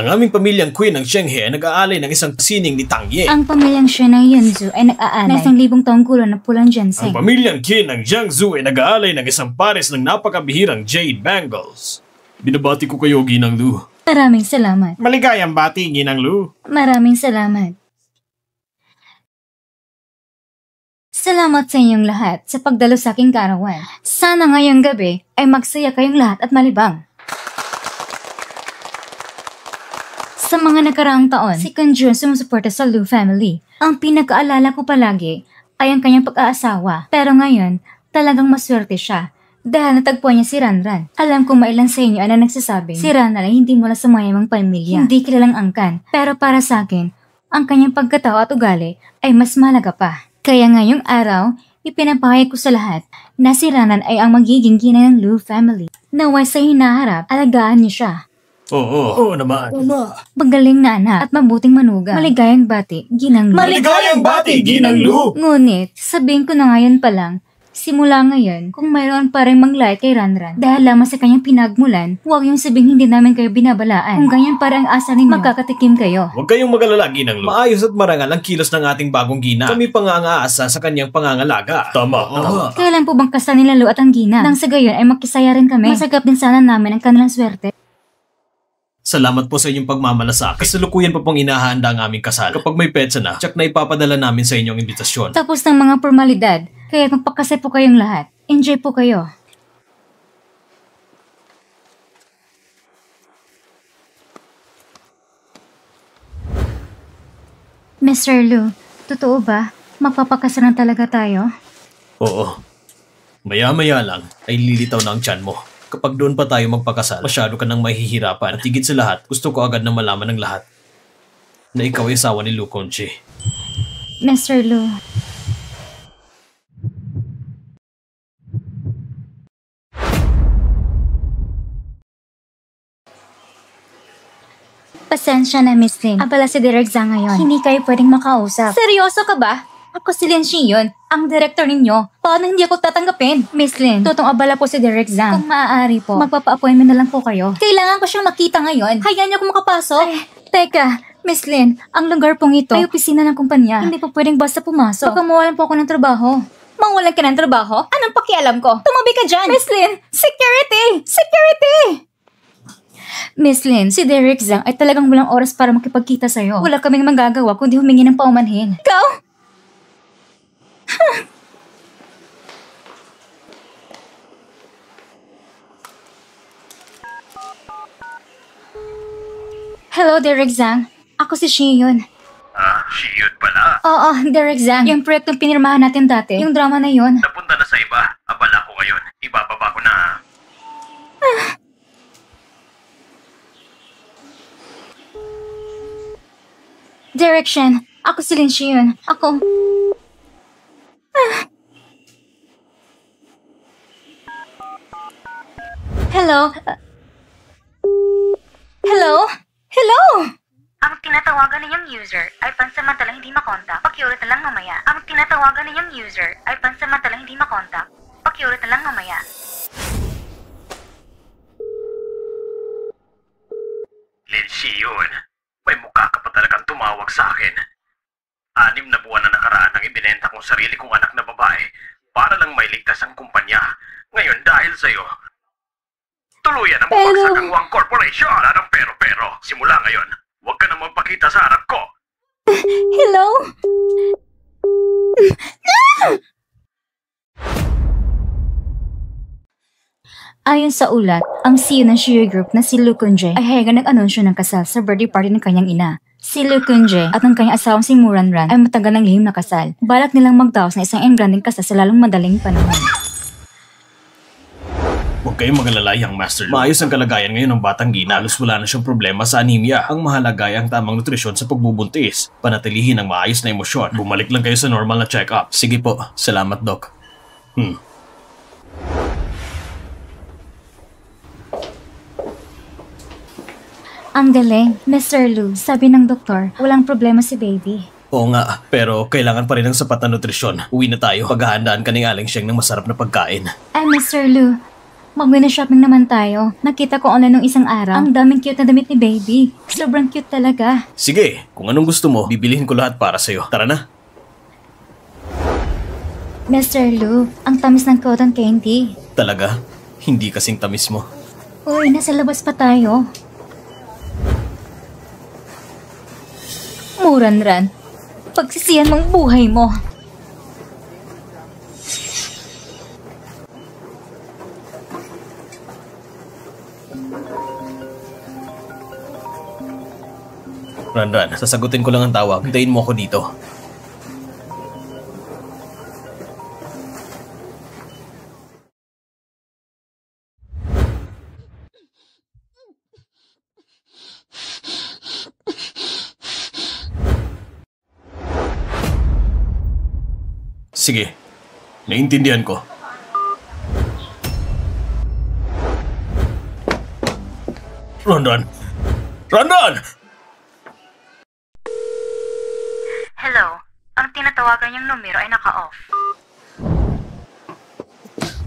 Ang aming pamilyang Queen ng Shenghe ay nag-aalay ng isang sining ni Tang Ye. Ang pamilyang siya ng Yunzu ay nag-aalay ng 1,000 taong gulo na pulang ginseng. Ang pamilyang Qin ng Jiangsu ay nag-aalay ng isang pares ng napakabihirang jade bangles. Binabati ko kayo, Ginang Lu. Maraming salamat. Maligayang bati, Ginang Lu. Maraming salamat. Salamat sa inyong lahat sa pagdalo sa aking kaarawan. Sana ngayong gabi ay magsaya kayong lahat at malibang. Sa mga nakaraang taon, si Kunjun sumusuporta sa Lu family. Ang pinakaalala ko palagi ay ang kanyang pag-aasawa. Pero ngayon, talagang maswerte siya dahil natagpuan niya si Ranran. Alam kong mailan sa inyo na nagsasabing si Ranran ay hindi mula sa mayamang pamilya. Hindi kilalang angkan. Pero para sa akin, ang kanyang pagkatao at ugali ay mas mahalaga pa. Kaya ngayong araw, ipinapahayag ko sa lahat na si Ranran ay ang magiging ginang ng Lu family. Naway sa hinaharap, alagaan niyo siya. Oo naman. Magaling na anak at mabuting manugang. Maligayang bati, Ginang Lu. Maligayang bati, Ginang Lu! Ngunit, sabihin ko na ngayon pa lang, simula ngayon, kung mayroon pa rin manglait kay Ranran, dahil lamang sa kanyang pinagmulan, huwag yung sabihin hindi namin kayo binabalaan. Kung ganyan pa rin ang asa ninyo, magkakatikim kayo. Huwag kayong mag-alala, Ginang Lu. Maayos at marangal ang kilos ng ating bagong gina. Kami pa nga ang aasa sa kanyang pangangalaga. Tama. Kailan po bang kasal nila Lu at ang Gina? Nang sa gayon ay makisaya rin kami. Masagap din sana namin ang kanilang swerte. Salamat po sa inyong pagmamalasakit. Kasalukuyan pa pong inahanda ang aming kasal. Kapag may petsa na, tsak na ipapadala namin sa inyong imbitasyon. Tapos ng mga formalidad, kaya magpakasay po kayong lahat. Enjoy po kayo. Mr. Lu, Totoo ba? Magpapakasalan talaga tayo? Oo. Maya-maya lang ay lilitaw na ang tiyan mo. Kapag doon pa tayo magpakasal, masyado ka nang mahihirapan. At higit sa lahat, gusto ko agad na malaman ng lahat na ikaw ay asawa ni Lu Conchi. Mr. Lu. Pasensya na, Miss Lin. Abala si Derek Zhang ngayon. Hindi kayo pwedeng makausap. Seryoso ka ba? Ako si Lin Xiyon, ang director ninyo. Paano hindi ako tatanggapin? Miss Lin, totoong abala po si Derek Zhang. Kung maaari po, magpapa-appointment na lang po kayo. Kailangan ko siyang makita ngayon. Hayaan niyo ako makapasok. Teka, Miss Lin, ang lugar pong ito ay opisina ng kumpanya. Hindi po pwedeng basta pumasok. Baka mawalan po ako ng trabaho. Mawalan ka ng trabaho? Anong pakialam ko? Tumabi ka dyan! Miss Lin, security! Security! Miss Lin, si Derek Zhang ay talagang walang oras para makipagkita sa'yo. Wala kaming magagawa kundi humingi ng paumanhin. Ikaw? Hello, Derek Zhang. Ako si Xiyon. Xiyon pala. Oo, Derek Zhang. Yung proyektong pinirmahan natin dati, yung drama na yun. Napunta na sa iba. Abala ko ngayon. Ibababa ko na. Direction. Ako si Lin Xiyon. Ako... Hello? Hello? Hello? Ang tinatawagan ninyong user ay pansamantalang hindi makontak. Pakiulit na lang mamaya. Ang tinatawagan ninyong user ay pansamantalang hindi makontak. Pakiulit na lang mamaya. Lin Xiyon, may mukha ka pa talagang tumawag sa akin. 6 na buwan na nakaraan ang ibinenta kong sarili kong anak na babae para lang mailigtas ang kumpanya. Ngayon dahil sa'yo, tuluyan ang bumagsak ang Wang Corporation. Wala ng pero. Simula ngayon, huwag ka na magpakita sa harap ko. Hello? Ayon sa ulat, ang CEO ng Shiyu Group na si Lu Kunje ay hayagan nag-anunsyo ng kasal sa birthday party ng kanyang ina. Si Lu Kunje at ang kanyang asawang si Muranran ay matagal ng lihim na kasal. Balak nilang magdaos na isang engranding kasal sa lalong madaling panahon. Huwag kayong mag-alala, Young Master Lu. Maayos ang kalagayan ngayon ng batang Gina. Halos wala na siyang problema sa anemia. Ang mahalaga ay ang tamang nutrisyon sa pagbubuntis. Panatilihin ang maayos na emosyon. Bumalik lang kayo sa normal na check-up. Sige po. Salamat, Doc. Ang galing, Mr. Lu. Sabi ng doktor, walang problema si baby. Oo nga, pero kailangan pa rin ng sapat na nutrisyon. Uwi na tayo. Paghahandaan ka ni Aling Sheng ng masarap na pagkain. Ay, Mr. Lu. Mag-window shopping naman tayo. Nakita ko online nung isang araw. Ang daming cute na damit ni baby. Sobrang cute talaga. Sige, kung anong gusto mo, bibilihin ko lahat para sa'yo. Tara na. Mr. Lu, ang tamis ng cotton candy. Talaga? Hindi kasing tamis mo. Uy, nasa labas pa tayo. Muranran, pagsisiyan mong buhay mo. Ranran, sasagutin ko lang ang tawag. Hintayin mo ako dito. Sige, naiintindihan ko. Ranran! Ranran! Hello, ang tinatawagan niyong numero ay naka-off.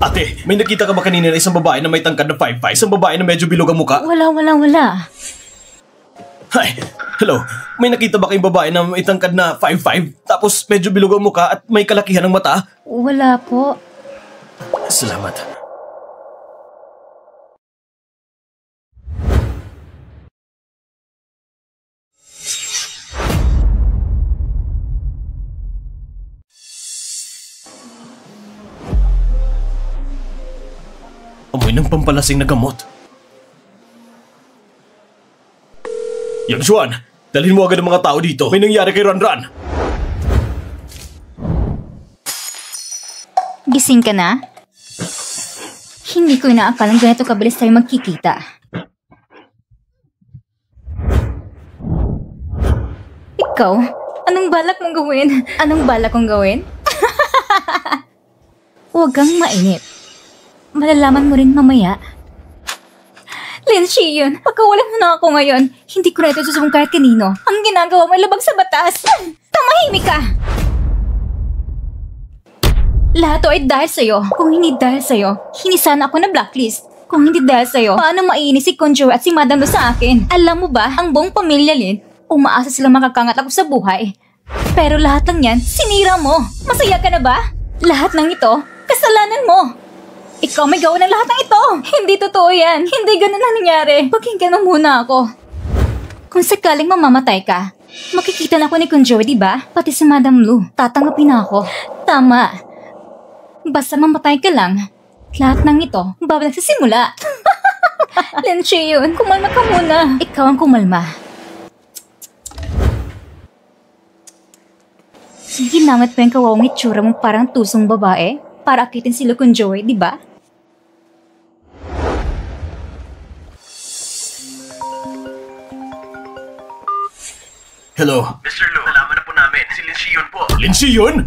Ate, may nakita ka ba kanina na isang babae na may tangkad na 5'5"? Isang babae na medyo bilog ang muka? Wala. Hi! Hello, may nakita ba kayong babae na may tangkad na 5'5"? Tapos medyo bilog ang muka at may kalakihan ng mata? Wala po. Salamat. Amoy ng pampalasing na gamot. Yang Xuan, dalhin mo agad ang mga tao dito. May nangyari kay Ranran. Gising ka na? Hindi ko inaakalang ganito kabilis tayo magkikita. Ikaw? Anong balak mong gawin? Anong balak kong gawin? Huwag kang mainip. Malalaman mo rin mamaya. Lin Shion, pagkawalan mo na ako ngayon. Hindi ko na ito susubong kahit kanino. Ang ginagawa mo ay labag sa batas. Tumahimik ka! Lahat to ay dahil sa'yo. Kung hindi dahil sa'yo, hindi sana ako na blacklist. Kung hindi dahil sa'yo, paano maiinis si Kunjo at si Madam Lu sa akin? Alam mo ba, ang buong pamilya Lin, umaasa silang makakangat ako sa buhay. Pero lahat ng yan, sinira mo. Masaya ka na ba? Lahat ng ito, kasalanan mo. Ikaw may gawa ng lahat ng ito. Hindi totoo yan. Hindi ganun na nangyari. Pakinggan mo muna ako. Kung sakaling mamamatay ka, makikita na ako ni Kunjo, di ba? Pati si Madam Lu, tatanggapin na ako. Tama. Basta mamatay ka lang, lahat ng ito, bago nagsisimula. Lin Shion, kumalma ka muna. Ikaw ang kumalma. Ginamit pa yung kawawang itsura mong parang tusong babae para akitin si Kun Joey, di ba? Hello? Mr. Lu, nalaman na po namin. Si Lin Shion po. Lin Shion?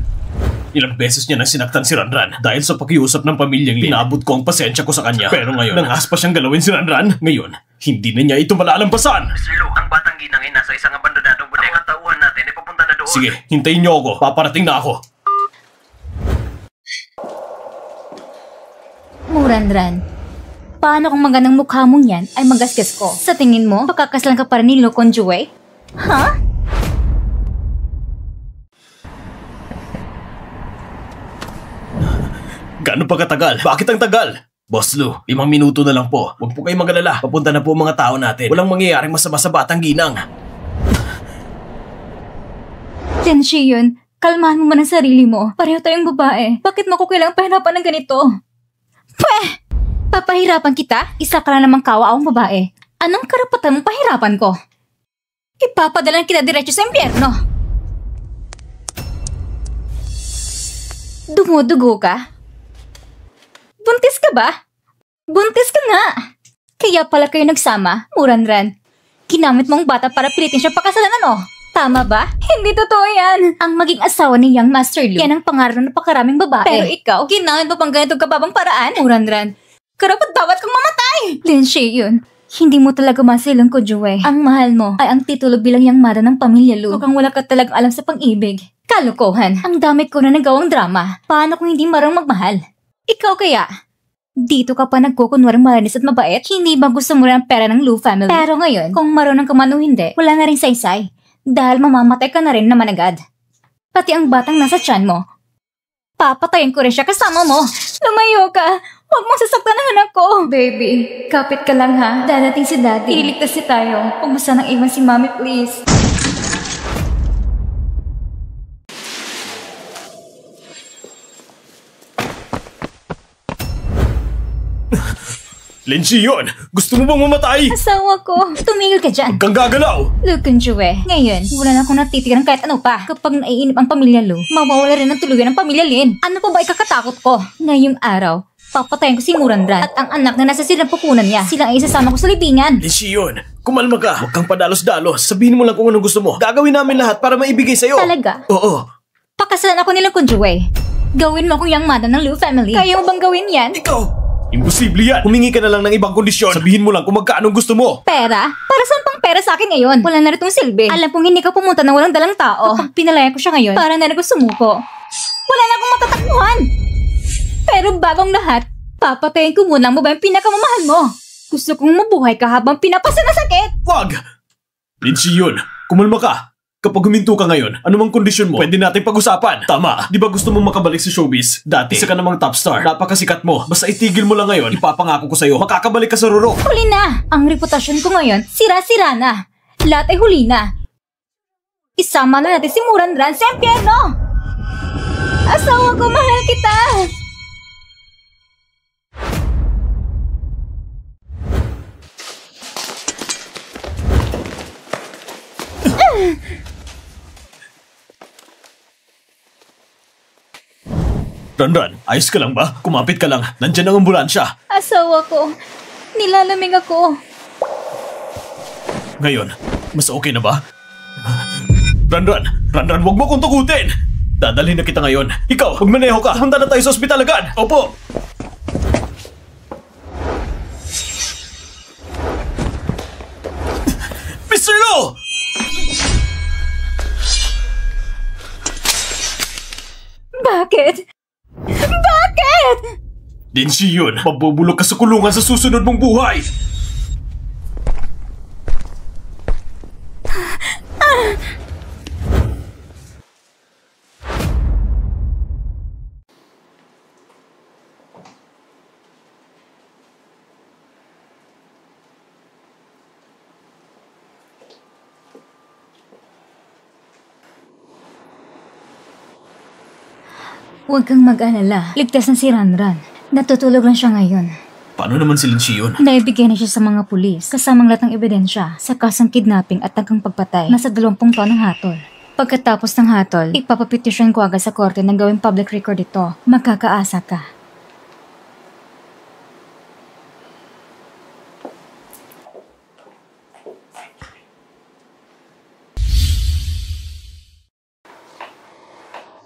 Ilang beses niya nang sinaktan si Ranran. Dahil sa pakiusap ng pamilyang Lin, pinabot ko ang pasensya ko sa kanya. Pero ngayon, nangas pa siyang galawin si Ranran. Ngayon, hindi na niya ito malalampasan. Mr. Lu, ang batang ginang ay nasa isang abandonadong bodega. Ang tauhan natin ay papunta na doon. Sige, hintayin niyo ako. Paparating na ako. Muranran, paano kung magandang mukha mong yan ay magasgas ko? Sa tingin mo, pakakasalan ka pa rin ni Kun Joey? Ha? Gaano pa katagal? Bakit ang tagal? Boss Lu, 5 minuto na lang po. Huwag po kayong mag-alala. Papunta na po ang mga tao natin. Walang mangyayaring masama sa batang ginang. Lin Shion, kalmahan mo man ang sarili mo. Pareho tayong babae. Bakit mo ko kailangang pahirapan ng ganito? Pweh! Papahirapan kita? Isa ka lang namang kawaawang babae. Anong karapatan mong pahirapan ko? Ipapadalan kita diretso sa impyerno. Dumudugo ka? Buntis ka ba? Buntis ka nga! Kaya pala kayo nagsama, Muranran. Ginamit mong bata para pilitin siya pakasalan ano? Tama ba? Hindi totoo yan! Ang maging asawa ni Young Master Lu, yan ang pangarap ng napakaraming babae. Pero ikaw, ginamit mo pang ganitong kababang paraan? Muranran, karapat dapat kang mamatay! Lin Shion, hindi mo talaga masilang ko, Joey. Ang mahal mo ay ang titulo bilang Young Mother ng pamilya Lu. Mukhang wala ka talagang alam sa pang-ibig. Kalokohan. Ang dami ko na nagawang drama. Paano kung hindi marang magmahal? Ikaw kaya? Dito ka pa nagkukunwaring malinis at mabait? Hindi ba gusto mo rin ang pera ng Lu family? Pero ngayon, kung marunong ka man o hindi, wala na rin saysay. Dahil mamamatay ka na rin naman agad. Pati ang batang nasa tiyan mo. Papatayin ko rin siya kasama mo. Lumayo ka. Huwag mong sasaktan ang anak ko. Baby, kapit ka lang ha. Dadating si Daddy. Ililigtas si tayo. Huwag mo sanang iwan si Mommy, please. Lin Shion, gusto mo bang mamatay? Asawa ko, tumigil ka dyan. Huwag kang gagalaw! Kun Joey, ngayon, wala na akong natitirang kahit ano pa. Kapag naiinip ang pamilya Lu, mawawala rin ang tuluyan ng pamilya Lin. Ano pa ba ikakatakot ko? Ngayong araw, papatayin ko si Muranran at ang anak na nasa sinapupunan niya. Silang ay isasama ko sa libingan. Lin Shion, kumalma ka. Huwag kang padalos-dalos. Sabihin mo lang kung anong gusto mo. Gagawin namin lahat para maibigay sa'yo. Talaga? Oo. Pakasalan ako nila Kun Joey. Gawin mo akong Young Mother ng Lu family. Kaya mo bang gawin yan? Ikaw! Imposible yan! Humingi ka na lang ng ibang kondisyon. Sabihin mo lang kung magkano gusto mo. Pera? Para saan pang pera sa akin ngayon? Wala na rin itong silbi. Alam kong hindi ka pumunta na walang dalang tao. Kapag pinalaya ko siya ngayon, para na rin ko sumuko. Wala na akong matatakbuhan! Pero bagong lahat, papatayin ko muna ang babaeng pinakamamahal mo. Gusto kong mabuhay ka habang pinapasa na sakit. Wag! Lin Shion, kumalma ka. Kapag huminto ka ngayon, anumang kondisyon mo, pwede natin pag-usapan. Tama, di ba gusto mong makabalik sa showbiz? Dati, isa ka namang top star. Napakasikat mo. Basta itigil mo lang ngayon, ipapangako ko sa'yo, makakabalik ka sa Roro. Huli na! Ang reputasyon ko ngayon, sira-sira na. Lahat ay huli na. Isama na natin si Muranran sa impyerno! Asawa ko, mahal kita! Ranran, ayos ka lang ba? Kumapit ka lang. Nandyan ang ambulansya. Asawa ko. Nilalamig ako. Ngayon, mas okay na ba? Ranran, wag mo kong tugutin! Dadalhin na kita ngayon. Ikaw, magmaneho ka. Punta na tayo sa ospital agad. Opo. Mr. Lo! Bakit? Bakit? Lindsay yun. Mabubulok ka sa kulungan sa susunod mong buhay. Huwag kang mag-alala. Ligtas na si Ranran. Natutulog lang siya ngayon. Paano naman si Lindsay yun? Naibigay na siya sa mga pulis, kasamang lahat ng ebidensya sa kasang kidnapping at hanggang pagpatay. Nasa 20 taon ng hatol. Pagkatapos ng hatol, ipapapetisyon ko agad sa korte na gawing public record ito. Magkakaasa ka.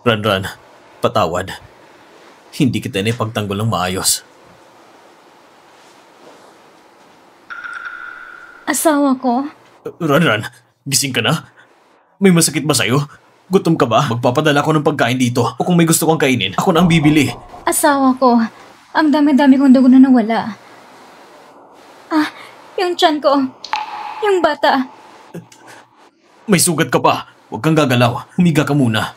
Ranran, patawad. Hindi kita na ipagtanggol ng maayos. Asawa ko? Ranran, gising ka na? May masakit ba sa'yo? Gutom ka ba? Magpapadala ko ng pagkain dito. O kung may gusto kang kainin, ako na ang bibili. Asawa ko, ang dami-dami kong dugo na nawala. Yung tiyan ko. Yung bata. May sugat ka pa. Huwag kang gagalaw. Humiga ka muna.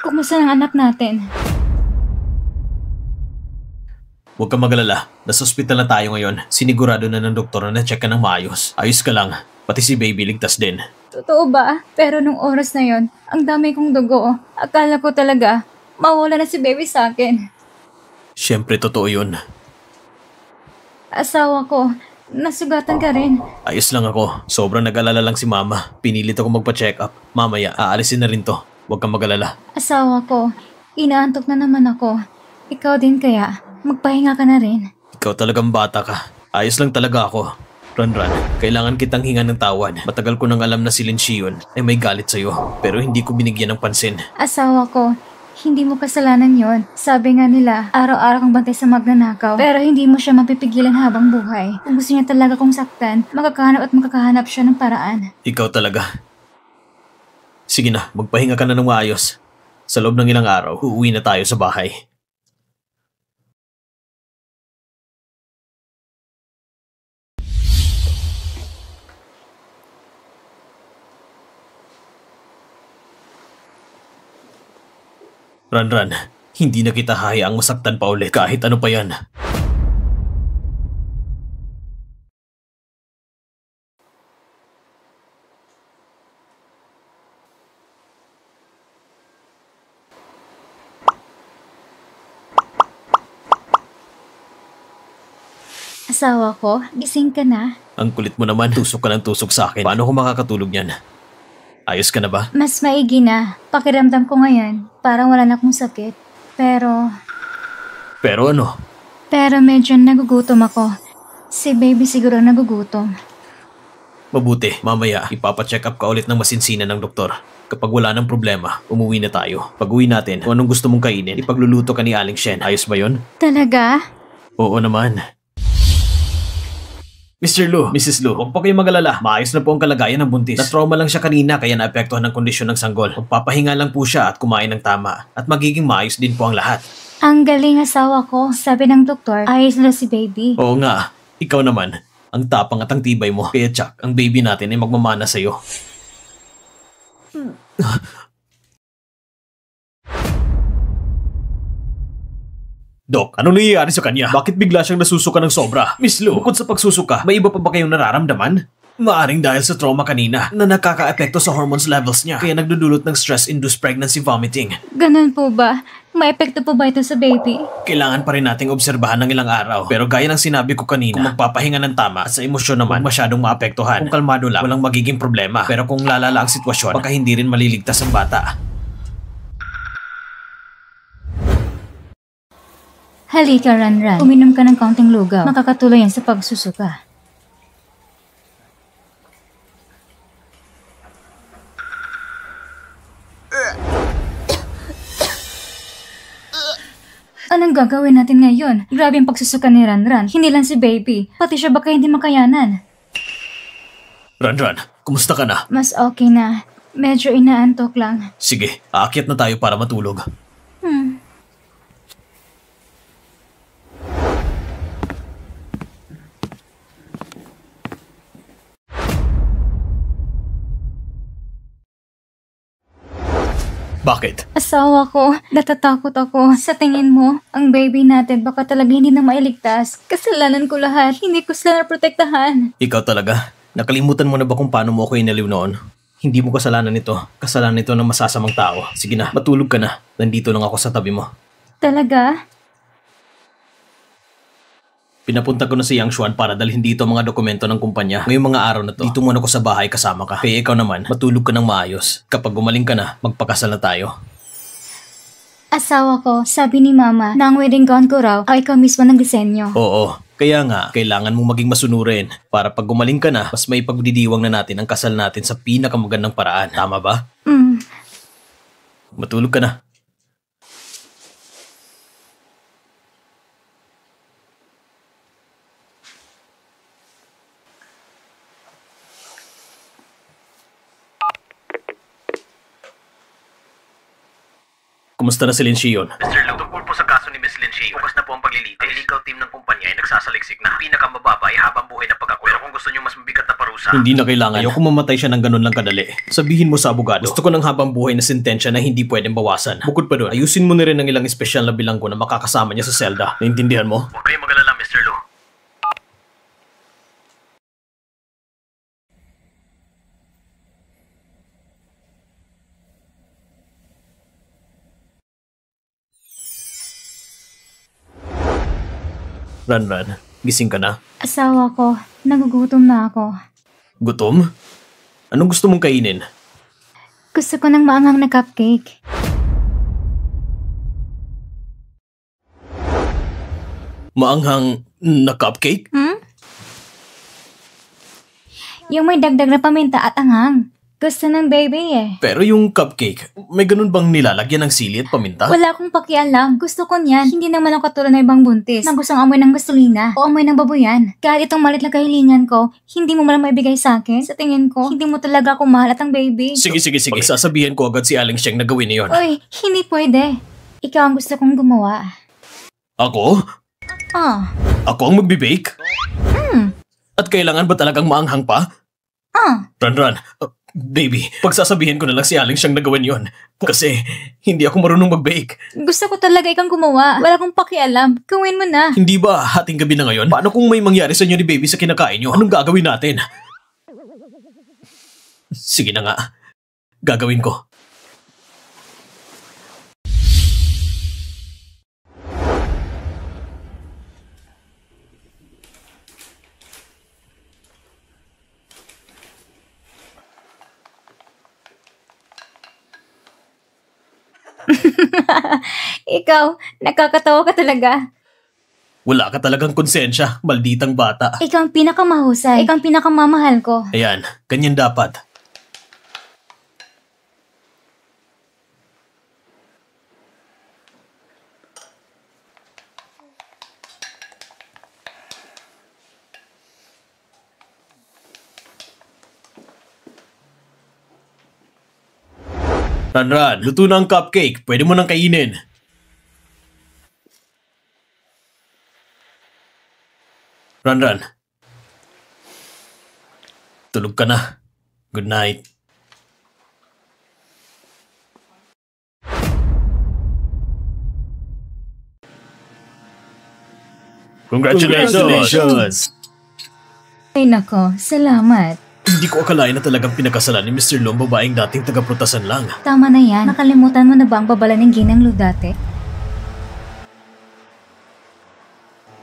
Kumusta ang anak natin? Huwag kang magalala. Nasa ospital na tayo ngayon. Sinigurado na ng doktor na na-check ka ng maayos. Ayos ka lang. Pati si baby ligtas din. Totoo ba? Pero nung oras na yon, ang dami kong dugo. Akala ko talaga, mawala na si baby sa akin. Siyempre totoo yun. Asawa ko, nasugatan ka rin. Ayos lang ako. Sobrang nag-alala lang si mama. Pinilit ako magpa-check up. Mamaya, aalisin na rin to. Huwag kang magalala. Asawa ko, inaantok na naman ako. Ikaw din kaya, magpahinga ka na rin. Ikaw talagang bata ka. Ayos lang talaga ako. Ranran, kailangan kitang hinga ng tawad. Matagal ko nang alam na si Lindsay yun ay may galit sa'yo. Pero hindi ko binigyan ng pansin. Asawa ko, hindi mo kasalanan yon. Sabi nga nila, araw-araw kang bantay sa magnanakaw. Pero hindi mo siya mapipigilan habang buhay. Kung gusto niya talaga kong saktan, makakahanap siya ng paraan. Ikaw talaga. Sige na, magpahinga ka na ng maayos. Sa loob ng ilang araw, uuwi na tayo sa bahay. Ranran, hindi na kita hayaang masaktan pa ulit kahit ano pa yan. Asawa ko, gising ka na. Ang kulit mo naman, tusok ka ng tusok sa akin. Paano ko makakatulog yan? Ayos ka na ba? Mas maigi na. Pakiramdam ko ngayon, parang wala na akong sakit. Pero Pero medyo nagugutom ako. Si baby siguro nagugutom. Mabuti, mamaya ipapacheck up ka ulit ng masinsinan ng doktor. Kapag wala ng problema, umuwi na tayo. Pag uwi natin, kung anong gusto mong kainin, ipagluluto ka ni Aling Shen. Ayos ba yun? Talaga? Oo naman. Mr. Lu, Mrs. Lu, huwag pa kayong mag-alala. Maayos na po ang kalagayan ng buntis. Na-trauma lang siya kanina kaya naapektuhan ng kondisyon ng sanggol. Magpapahinga lang po siya at kumain ng tama. At magiging maayos din po ang lahat. Ang galing asawa ko. Sabi ng doktor, ayos na si baby. Oo nga, ikaw naman. Ang tapang at ang tibay mo. Kaya Chuck, ang baby natin ay magmamana sa'yo. Dok, ano nangyayari sa kanya? Bakit bigla siyang nasusuka ng sobra? Miss Lu, bukod sa pagsusuka, may iba pa ba kayong nararamdaman? Maaring dahil sa trauma kanina na nakaka-epekto sa hormones levels niya kaya nagdudulot ng stress-induced pregnancy vomiting. Ganun po ba? May epekto po ba ito sa baby? Kailangan pa rin nating obserbahan ng ilang araw. Pero gaya ng sinabi ko kanina, kung magpapahinga ng tama at sa emosyon naman, huwag masyadong maapektuhan. Kung kalmado lang, walang magiging problema. Pero kung lalala ang sitwasyon, baka hindi rin maliligtas ang bata. Halika, Ranran. Uminom ka ng kaunting lugaw. Makakatulong yan sa pagsusuka. Anong gagawin natin ngayon? Grabe ang pagsusuka ni Ranran. Hindi lang si Baby. Pati siya baka hindi makayanan. Ranran, kumusta ka na? Mas okay na. Medyo inaantok lang. Sige, aakyat na tayo para matulog. Bakit? Asawa ko, natatakot ako. Sa tingin mo, ang baby natin baka talaga hindi na mailigtas. Kasalanan ko lahat. Hindi ko sila naprotektahan. Ikaw talaga? Nakalimutan mo na ba kung paano mo ako inaliw noon? Hindi mo kasalanan ito. Kasalanan ito ng masasamang tao. Sige na, matulog ka na. Nandito lang ako sa tabi mo. Talaga? Pinapunta ko na si Yang Xuan para dalhin dito ang mga dokumento ng kumpanya. Ngayong mga araw na to, dito muna ko sa bahay kasama ka. Kaya ikaw naman, matulog ka ng maayos. Kapag gumaling ka na, magpakasal na tayo. Asawa ko, sabi ni Mama na ang wedding gown ko raw ay ikaw mismo ng disenyo. Oo, kaya nga, kailangan mong maging masunurin. Para pag gumaling ka na, mas may pagdidiwang na natin ang kasal natin sa pinakamagandang paraan. Tama ba? Matulog ka na. Kumusta na si Lin Xion? Mr. Lu, tungkol po sa kaso ni Miss Lin Shi, bukas na po ang paglilitis. Ang legal team ng kumpanya ay nagsasaliksik na pinakamababa ay habang buhay na pagkakulong. Pero kung gusto niyo mas mabigat na parusa, Hindi na kailangan. Ayoko mamatay siya ng ganun lang kadali. Sabihin mo sa abogado, gusto ko ng habang buhay na sentensya na hindi pwedeng bawasan. Bukod pa doon, ayusin mo na rin ang ilang espesyal na bilanggo na makakasama niya sa selda. Naintindihan mo? huwag kayong mag-alala, Mr. Lu. Ranran, gising ka na? Asawa ko, nagugutom na ako. Gutom? Anong gusto mong kainin? Gusto ko ng maanghang na cupcake. Maanghang na cupcake? Yung may dagdag na paminta at anghang. Gusto ng baby eh. Pero yung cupcake, may ganun bang nilalagyan ng sili at paminta? Wala akong pakialam. Gusto ko niyan. Hindi naman ako katulad ng ibang buntis na gustong amoy ng gasolina o amoy ng babuyan. Kahit itong malit na kahilingan ko, hindi mo malang maibigay sa akin. Sa tingin ko, hindi mo talaga ako mahal at ang baby. Sige. Sasabihin ko agad si Aling Sheng na gawin niyon. Uy, hindi pwede. Ikaw ang gusto kong gumawa. Ako? Ako ang magbe-bake? At kailangan ba talagang maanghang pa? Ranran, baby, pagsasabihin ko na lang si Aling Sheng na gawin yon. Kasi hindi ako marunong mag-bake. Gusto ko talaga ikang gumawa. Wala akong pakialam. Gawin mo na. Hindi ba hating gabi na ngayon? Paano kung may mangyari sa inyo ni baby sa kinakain nyo? Anong gagawin natin? Sige na nga. Gagawin ko. Ikaw, nakakatawa ka talaga. Wala ka talagang konsensya, malditang bata. Ikaw ang pinakamahusay. Ikaw ang pinakamamahal ko. Ayan, ganyan dapat. Ranran, luto na ang cupcake. Pwede mo nang kainin. Ranran. Tulog ka na. Good night. Congratulations! Ay nako, salamat. Hindi ko akalain na talagang pinakasalan ni Mr. Lo ang babaeng dating taga-prutasan lang. Tama na yan. Nakalimutan mo na ba ang babala ng ginang Lo dati?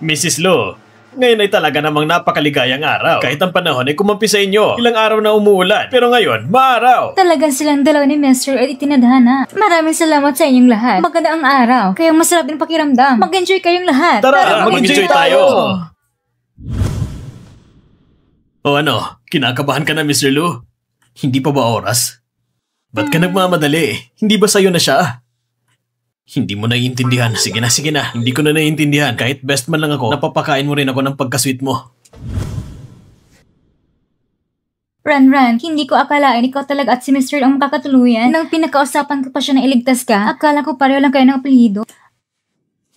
Mrs. Lo, Ngayon ay talaga namang napakaligayang araw. Kahit ang panahon ay kumampi sa inyo. Ilang araw na umuulan, pero ngayon, maaraw. Talagang silang dalawa ni Mr. ay itinadhana. Maraming salamat sa inyong lahat. Maganda ang araw, kaya masarap din pakiramdam. Mag-enjoy kayong lahat. Tara, mag-enjoy tayo. O ano, kinakabahan ka na, Mr. Lu? Hindi pa ba oras? Ba't ka nagmamadali? Hindi ba sa'yo na siya? Hindi mo naiintindihan. Sige na, hindi ko na naiintindihan. Kahit best man lang ako, napapakain mo rin ako ng pagka-sweet mo. Ran, hindi ko akalain ikaw talaga at si Mr. ang makakatuluyan. Nang pinakausapan ko pa siya na iligtas ka, akala ko pareho lang kayo ng apelyido.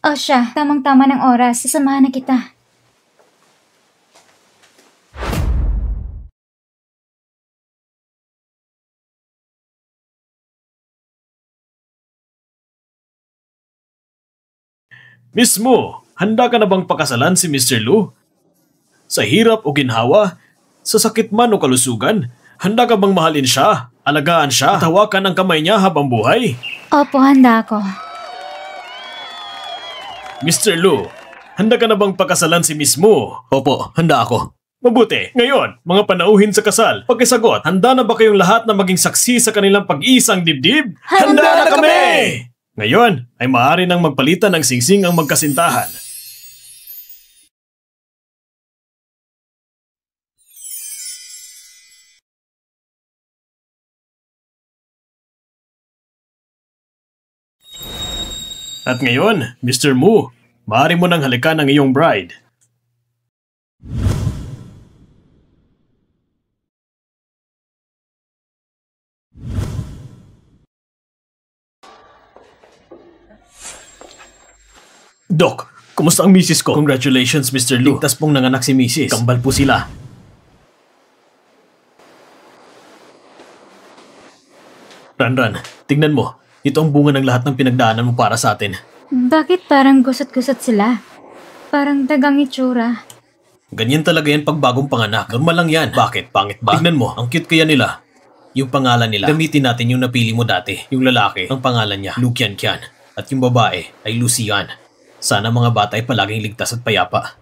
O siya, tamang-tama ng oras, sasamahan na kita. Mismo, handa ka na bang pakasalan si Mr. Lu? Sa hirap o ginhawa, sa sakit man o kalusugan, handa ka bang mahalin siya, alagaan siya, at hawakan ang kamay niya habang buhay? Opo, handa ako. Mr. Lu, handa ka na bang pakasalan si Miss Mo? Opo, handa ako. Mabuti. Ngayon, mga panauhin sa kasal, pagkasagot, handa na ba kayong lahat na maging saksi sa kanilang pag-iisang dibdib? Handa na kami! Ngayon, ay maaari nang magpalitan ng singsing ang magkasintahan. At ngayon, Mr. Mu, maaari mo nang halikan ang iyong bride. Doc, kumusta ang misis ko? Congratulations, Mr. Lu. Ligtas pong nanganak si misis. Kambal po sila. Ran, tignan mo. Ito ang bunga ng lahat ng pinagdaanan mo para sa atin. Bakit parang gusot-gusot sila? Parang dagang itsura. Ganyan talaga yan pag bagong panganak. Normal lang yan. Bakit? Pangit ba? Tignan mo, ang cute kaya nila. Yung pangalan nila. Gamitin natin yung napili mo dati. Yung lalaki, ang pangalan niya, Lu Qianqian. At yung babae ay Lucian. Sana mga bata ay palaging ligtas at payapa.